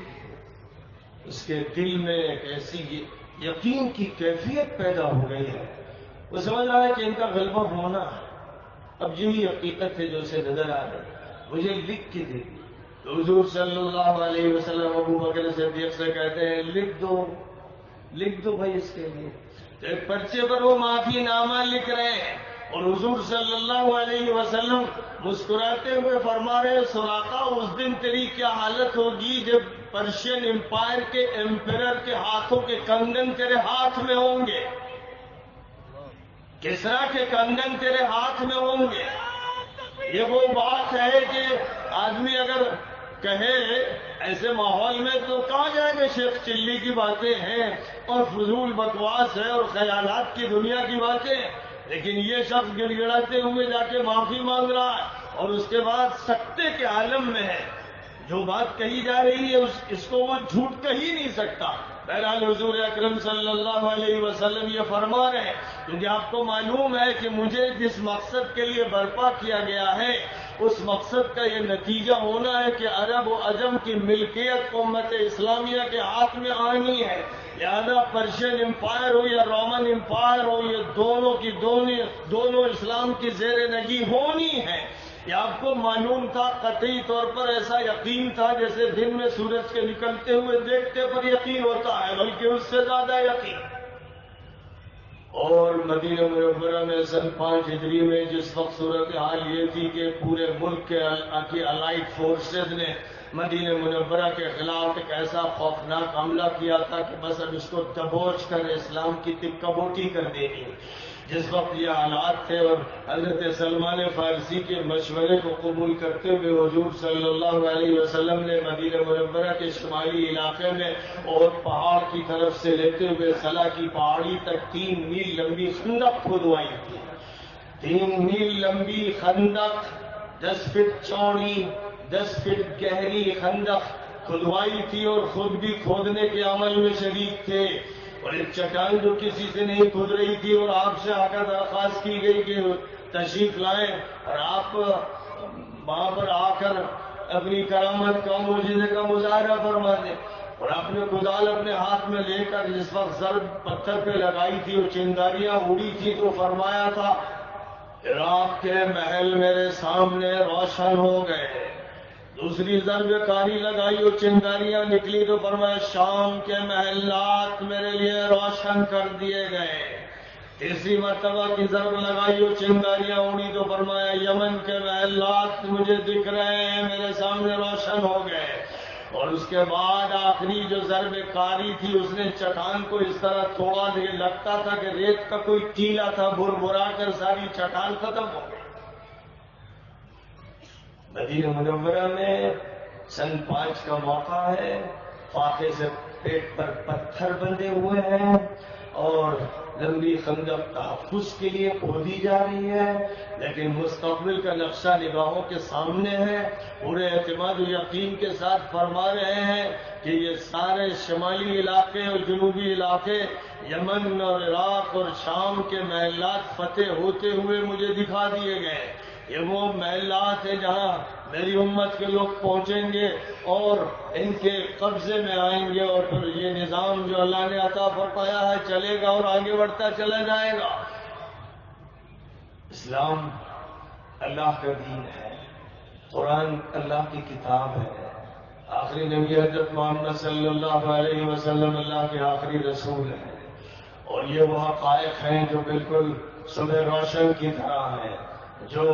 اس کے دل میں ایک ایسی یقین کی کیفیت پیدا ہو گئی ہے، وہ سمجھ رہا ہے کہ ان کا غلبہ ہونا ہے۔ اب یہی حقیقت ہے جو اسے نظر آ رہی ہے، مجھے لکھ کے دے دی۔ تو حضور صلی اللہ علیہ وسلم ابو بکر صدیق سے کہتے ہیں لکھ دو بھائی اس کے لیے۔ تو ایک پرچے پر وہ معافی نامہ لکھ رہے ہیں اور حضور صلی اللہ علیہ وسلم مسکراتے ہوئے فرما رہے سراقہ اس دن تیری کیا حالت ہوگی جب پرشین امپائر کے ایمپرر کے ہاتھوں کے کنگن تیرے ہاتھ میں ہوں گے، کسرا کے کنگن تیرے ہاتھ میں ہوں گے۔ یہ وہ بات ہے کہ آدمی اگر کہے ایسے ماحول میں تو کہا جائے کہ شیخ چلی کی باتیں ہیں اور فضول بکواس ہے اور خیالات کی دنیا کی باتیں، لیکن یہ شخص گڑ گڑاتے ہوئے جا کے معافی مانگ رہا ہے اور اس کے بعد سکتے کے عالم میں ہے۔ جو بات کہی جا رہی ہے اس کو وہ جھوٹ کہی نہیں سکتا۔ بہرحال حضور اکرم صلی اللہ علیہ وسلم یہ فرما رہے ہیں کیونکہ آپ کو معلوم ہے کہ مجھے جس مقصد کے لیے برپا کیا گیا ہے اس مقصد کا یہ نتیجہ ہونا ہے کہ عرب و عجم کی ملکیت امت اسلامیہ کے ہاتھ میں آنی ہے۔ لہذا پرشین امپائر ہو یا رومن امپائر ہو، یہ دونوں کی دونوں اسلام کی زیر نگی ہونی ہے۔ یہ آپ کو معلوم تھا، قطعی طور پر ایسا یقین تھا جیسے دن میں سورج کے نکلتے ہوئے دیکھتے پر یقین ہوتا ہے، بلکہ اس سے زیادہ یقین۔ اور مدینہ منورہ میں سن 5 ہجری میں جس وقت صورتحال یہ تھی کہ پورے ملک کے الائڈ فورسز نے مدینہ منورہ کے خلاف ایک ایسا خوفناک حملہ کیا تھا کہ بس اب اس کو دبوچ کر اسلام کی تکہ بوٹی کر دینی۔ جس وقت یہ حالات تھے اور حضرت سلمان فارسی کے مشورے کو قبول کرتے ہوئے حضور صلی اللہ علیہ وسلم نے مدینہ منورہ کے شمالی علاقے میں اور پہاڑ کی طرف سے لیتے ہوئے صلا کی پہاڑی تک 3 میل لمبی خندق کھدوائی تھی۔ 3 میل لمبی خندق، 10 فٹ چوڑی، 10 فٹ گہری خندق کھدوائی تھی اور خود بھی کھودنے کے عمل میں شریک تھے۔ اور ایک چٹان جو کسی سے نہیں کھد رہی تھی اور آپ سے آ کر درخواست کی گئی کہ تشریف لائیں اور آپ وہاں پر آ کر اپنی کرامت کا معجزے کا مظاہرہ فرما دیں، اور آپ نے کدال اپنے ہاتھ میں لے کر جس وقت ضرب پتھر پہ لگائی تھی اور چنگاریاں اڑی تھی تو فرمایا تھا عراق کے محل میرے سامنے روشن ہو گئے۔ دوسری ضرب کاری لگائی اور چنگاریاں نکلی تو فرمایا شام کے محلات میرے لیے روشن کر دیے گئے۔ تیسری مرتبہ کی ضرب لگائی اور چنگاریاں اڑی تو فرمایا یمن کے محلات مجھے دکھ رہے ہیں، میرے سامنے روشن ہو گئے۔ اور اس کے بعد آخری جو ضرب کاری تھی اس نے چٹان کو اس طرح توڑا کہ لگتا تھا کہ ریت کا کوئی ٹیلا تھا، بھر کر ساری چٹان ختم ہو گئی۔ مدینہ منورہ میں سن 5 کا موقع ہے، فاقے سے پیٹ پر پتھر بندھے ہوئے ہیں اور لمبی خندق تحفظ کے لیے کھودی جا رہی ہے، لیکن مستقبل کا نقشہ نگاہوں کے سامنے ہے۔ پورے اعتماد و یقین کے ساتھ فرما رہے ہیں کہ یہ سارے شمالی علاقے اور جنوبی علاقے یمن اور عراق اور شام کے محلات فتح ہوتے ہوئے مجھے دکھا دیے گئے۔ یہ وہ محلات ہیں جہاں میری امت کے لوگ پہنچیں گے اور ان کے قبضے میں آئیں گے، اور پھر یہ نظام جو اللہ نے عطا فرمایا ہے چلے گا اور آگے بڑھتا چلا جائے گا۔ اسلام اللہ کا دین ہے، قرآن اللہ کی کتاب ہے، آخری نبی حضرت محمد صلی اللہ علیہ وسلم اللہ کے آخری رسول ہیں، اور یہ وہ حقائق ہیں جو بالکل صبح روشن کی طرح ہیں، جو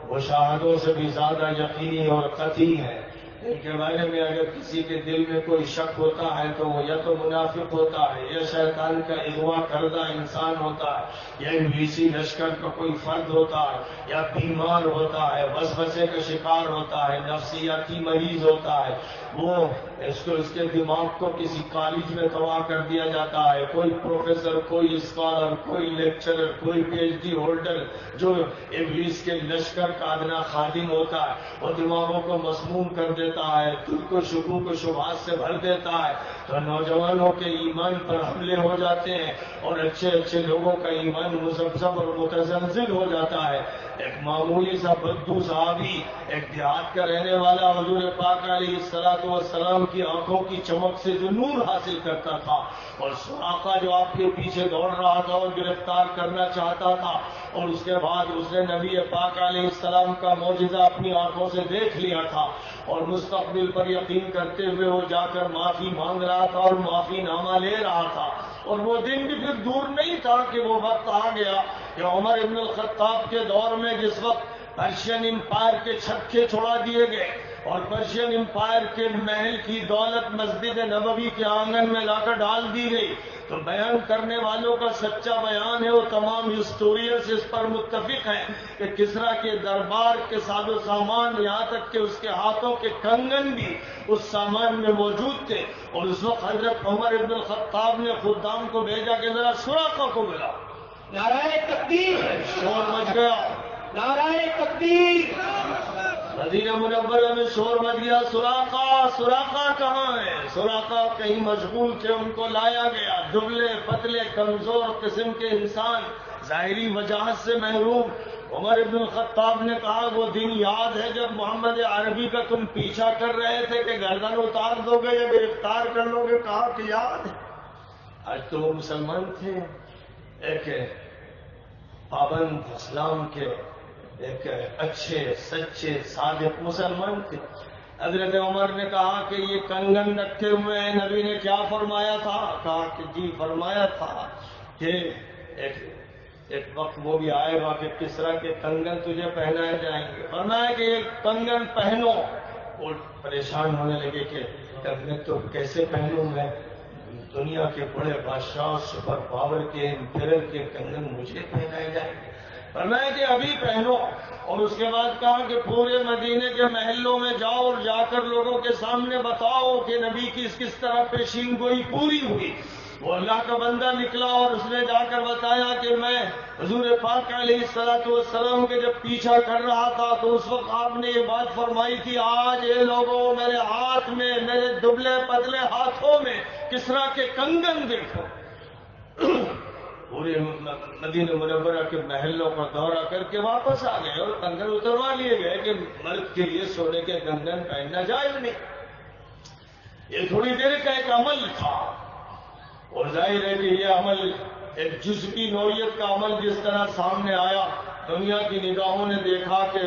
مشاہدوں سے بھی زیادہ یقینی اور قطعی ہے۔ ان کے بارے میں اگر کسی کے دل میں کوئی شک ہوتا ہے تو وہ یا تو منافق ہوتا ہے، یا شیطان کا اغوا کردہ انسان ہوتا ہے، یا ابلیسی لشکر کا کوئی فرد ہوتا ہے، یا بیمار ہوتا ہے، وسوسے کا شکار ہوتا ہے، نفسیاتی مریض ہوتا ہے، وہ اس کے دماغ کو کسی کالج میں تباہ کر دیا جاتا ہے۔ کوئی پروفیسر، کوئی اسکالر، کوئی لیکچرر، کوئی پی ایچ ڈی ہولڈر جو ابلیس کے لشکر کا ادنا خادم ہوتا ہے، وہ دماغوں کو مسموم کر دیتا ہے، دل کو شکوک و شبہات سے بھر دیتا ہے، تو نوجوانوں کے ایمان پر حملے ہو جاتے ہیں اور اچھے اچھے لوگوں کا ایمان مذبذب اور متزلزل ہو جاتا ہے۔ ایک معمولی سا بدو صحابی، ایک دیہات کا رہنے والا، حضور پاک علیہ السلام کی آنکھوں کی چمک سے جو نور حاصل کرتا تھا، اور سراقہ جو آپ کے پیچھے دوڑ رہا تھا اور گرفتار کرنا چاہتا تھا، اور اس کے بعد اس نے نبی پاک علیہ السلام کا معجزہ اپنی آنکھوں سے دیکھ لیا تھا، اور مستقبل پر یقین کرتے ہوئے وہ جا کر معافی مانگ رہا تھا اور معافی نامہ لے رہا تھا۔ اور وہ دن بھی پھر دور نہیں تھا کہ وہ وقت آ گیا کہ عمر ابن الخطاب کے دور میں جس وقت پرشین امپائر کے چھکے چھوڑا دیے گئے اور پرشین امپائر کے محل کی دولت مسجد نبوی کے آنگن میں لا کر ڈال دی گئی، تو بیان کرنے والوں کا سچا بیان ہے، وہ تمام ہسٹورینز اس پر متفق ہیں کہ کسریٰ کے دربار کے ساز و سامان یہاں تک کہ اس کے ہاتھوں کے کنگن بھی اس سامان میں موجود تھے، اور اس وقت حضرت عمر ابن الخطاب نے خدام کو بھیجا کہ ذرا سراقہ کو بلا۔ نعرہ تکبیر، شور مچ گیا، نعرہ تکبیر، مدینہ منورہ میں شور مچ گیا، سراقہ کہاں ہے؟ سراقہ کہیں مشغول تھے، ان کو لایا گیا، دبلے پتلے کمزور قسم کے انسان، ظاہری وجاہت سے محروم۔ عمر ابن الخطاب نے کہا وہ دن یاد ہے جب محمد عربی کا تم پیچھا کر رہے تھے کہ گردن اتار دو گے یا گرفتار کر لو گے؟ کہا کہ یاد ہے۔ آج تو وہ مسلمان تھے، ایک پابند اسلام کے ایک اچھے سچے صادق مسلمان تھے۔ حضرت عمر نے کہا کہ یہ کنگن رکھے ہوئے ہیں، نبی نے کیا فرمایا تھا؟ کہا کہ جی فرمایا تھا کہ ایک وقت وہ بھی آئے گا کہ کسریٰ کے کنگن تجھے پہنائے جائیں گے، فرمایا کہ یہ کنگن پہنو۔ وہ پریشان ہونے لگے کہ کنگن تو کیسے پہنوں میں، دنیا کے بڑے بادشاہ سپر پاور کے امپیرر کے کنگن مجھے پہنائے جائیں گے؟ فرمایا کہ ابھی پہنو۔ اور اس کے بعد کہا کہ پورے مدینے کے محلوں میں جاؤ اور جا کر لوگوں کے سامنے بتاؤ کہ نبی کی کس طرح پیشین گوئی پوری ہوئی۔ وہ اللہ کا بندہ نکلا اور اس نے جا کر بتایا کہ میں حضور پاک علیہ السلام کے جب پیچھا کر رہا تھا تو اس وقت آپ نے یہ بات فرمائی تھی، آج یہ لوگوں میرے ہاتھ میں، میرے دبلے پتلے ہاتھوں میں کسریٰ کے کنگن دیکھو۔ پورے مدینہ منورہ کے محلوں کا دورہ کر کے واپس آ گئے اور کنگن اتروا لیے گئے کہ مرد کے لیے سونے کے کنگن پہننا جائز نہیں۔ یہ تھوڑی دیر کا ایک عمل تھا، اور ظاہر ہے کہ یہ عمل ایک جزوی نوعیت کا عمل جس طرح سامنے آیا، دنیا کی نگاہوں نے دیکھا کہ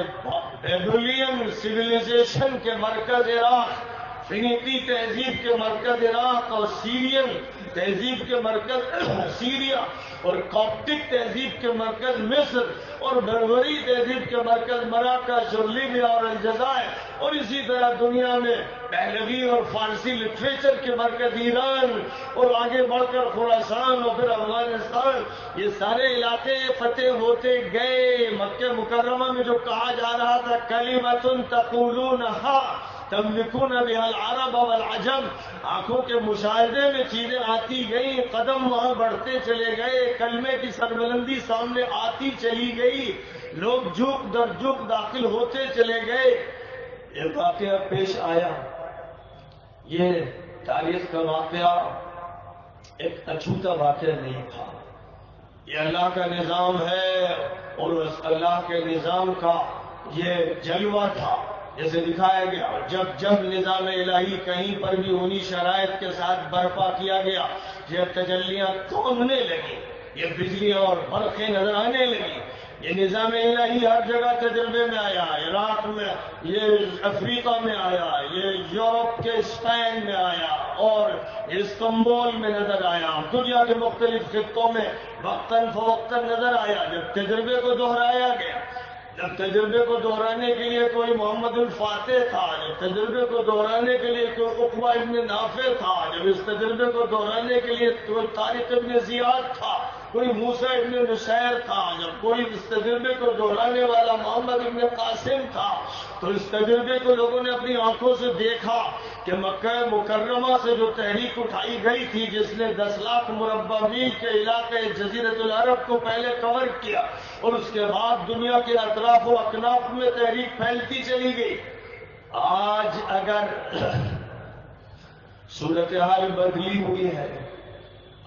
بیبلین سویلائزیشن کے مرکز عراق، فنیقی تہذیب کے مرکز عراق، اور سیرین تہذیب کے مرکز سیریا، اور کاپٹک تہذیب کے مرکز مصر، اور بربری تہذیب کے مرکز مراکش اور لیبیا اور الجزائر، اور اسی طرح دنیا میں پہلوی اور فارسی لٹریچر کے مرکز ایران، اور آگے بڑھ کر خراسان اور پھر افغانستان، یہ سارے علاقے فتح ہوتے گئے۔ مکہ مکرمہ میں جو کہا جا رہا تھا کلمۃ تقولونھا تملکون بها العرب والعجم، آنکھوں کے مشاہدے میں چیزیں آتی گئیں، قدم وہاں بڑھتے چلے گئے، کلمے کی سربلندی سامنے آتی چلی گئی، لوگ جھک در جھک داخل ہوتے چلے گئے۔ ایک واقعہ پیش آیا، یہ تاریخ کا واقعہ ایک اچھوتا واقعہ نہیں تھا، یہ اللہ کا نظام ہے، اور اس اللہ کے نظام کا یہ جلوہ تھا جیسے دکھایا گیا۔ جب نظام الہی کہیں پر بھی انہی شرائط کے ساتھ برپا کیا گیا، یہ تجلیاں کھولنے لگی، یہ بجلیاں اور برقیں نظر آنے لگی، یہ نظام الہی ہر جگہ تجربے میں آیا، عراق میں، یہ افریقہ میں آیا، یہ یورپ کے اسپین میں آیا، اور استنبول میں نظر آیا، دنیا کے مختلف خطوں میں وقتاً فوقتاً نظر آیا۔ جب تجربے کو دہرایا گیا، جب تجربے کو دہرانے کے لیے کوئی محمد الفاتح تھا، جب تجربے کو دہرانے کے لیے کوئی عقبہ ابن نافع تھا، جب اس تجربے کو دہرانے کے لیے کوئی طارق ابن زیاد تھا، کوئی موسیٰ ابن نصیر تھا، جب کوئی اس تجربے کو دہرانے والا محمد ابن قاسم تھا، تو اس تجربے کو لوگوں نے اپنی آنکھوں سے دیکھا کہ مکہ مکرمہ سے جو تحریک اٹھائی گئی تھی، جس نے 10 لاکھ مربع میل کے علاقے جزیرۃ العرب کو پہلے کور کیا، اور اس کے بعد دنیا کے اطراف و اکناف میں تحریک پھیلتی چلی گئی۔ آج اگر صورتحال بدلی ہوئی ہے،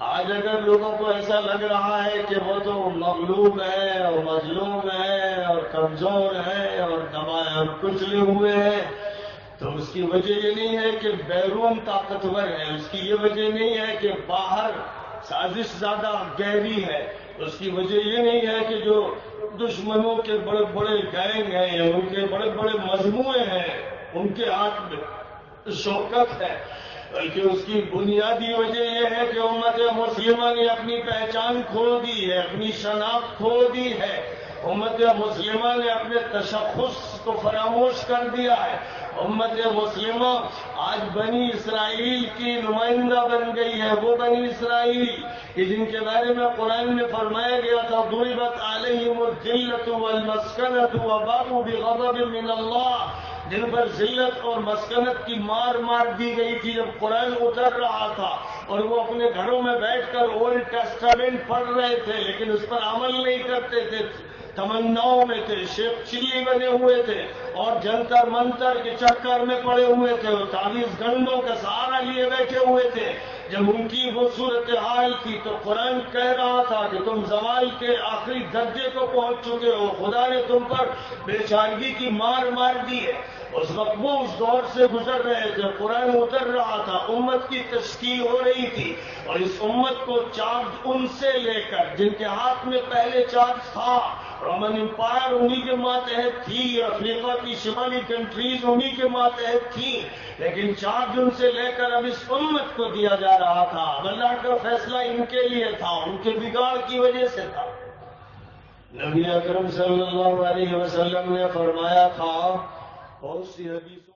آج اگر لوگوں کو ایسا لگ رہا ہے کہ وہ تو مغلوب ہے اور مظلوم ہے اور کمزور ہے اور دبائے اور کچلے ہوئے ہیں، تو اس کی وجہ یہ نہیں ہے کہ بیرون طاقتور ہے، اس کی یہ وجہ نہیں ہے کہ باہر سازش زیادہ گہری ہے، اس کی وجہ یہ نہیں ہے کہ جو دشمنوں کے بڑے بڑے گینگ ہیں یا ان کے بڑے بڑے مجموعے ہیں ان کے ہاتھ میں شوکت ہے، بلکہ اس کی بنیادی وجہ یہ ہے کہ امت مسلمہ نے اپنی پہچان کھو دی ہے، اپنی شناخت کھو دی ہے، امت مسلمہ نے اپنے تشخص کو فراموش کر دیا ہے۔ امت مسلمہ آج بنی اسرائیل کی نمائندہ بن گئی ہے، وہ بنی اسرائیل کہ جن کے بارے میں قرآن میں فرمایا گیا تھا ضربت علیہم الذلۃ والمسکنۃ وباءوا بغضب من اللہ، جن پر ذلت اور مسکنت کی مار دی گئی تھی جب قرآن اتر رہا تھا، اور وہ اپنے گھروں میں بیٹھ کر اولڈ ٹیسٹامنٹ پڑھ رہے تھے لیکن اس پر عمل نہیں کرتے تھے، تمناؤں میں تھے، شیخ چلی بنے ہوئے تھے اور جنتر منتر کے چکر میں پڑے ہوئے تھے اور تعویذ گنڈوں کا سہارا لیے بیٹھے ہوئے تھے۔ جب ان کی وہ صورتحال تھی تو قرآن کہہ رہا تھا کہ تم زوال کے آخری درجے کو پہنچ چکے ہو، خدا نے تم پر بے چارگی کی مار دی ہے۔ اس وقت وہ اس دور سے گزر رہے تھے، قرآن اتر رہا تھا، امت کی تشکیل ہو رہی تھی، اور اس امت کو چارج ان سے لے کر جن کے ہاتھ میں پہلے چارج تھا، رومن امپائر انہی کے ماتحت تھی، افریقہ کی شمالی کنٹریز انہی کے ماتحت تھی، لیکن چارج ان سے لے کر اب اس امت کو دیا جا رہا تھا۔ اب اللہ کا فیصلہ ان کے لیے تھا، ان کے بگاڑ کی وجہ سے تھا۔ نبی اکرم صلی اللہ علیہ وسلم نے فرمایا تھا، بہت سی حدیثوں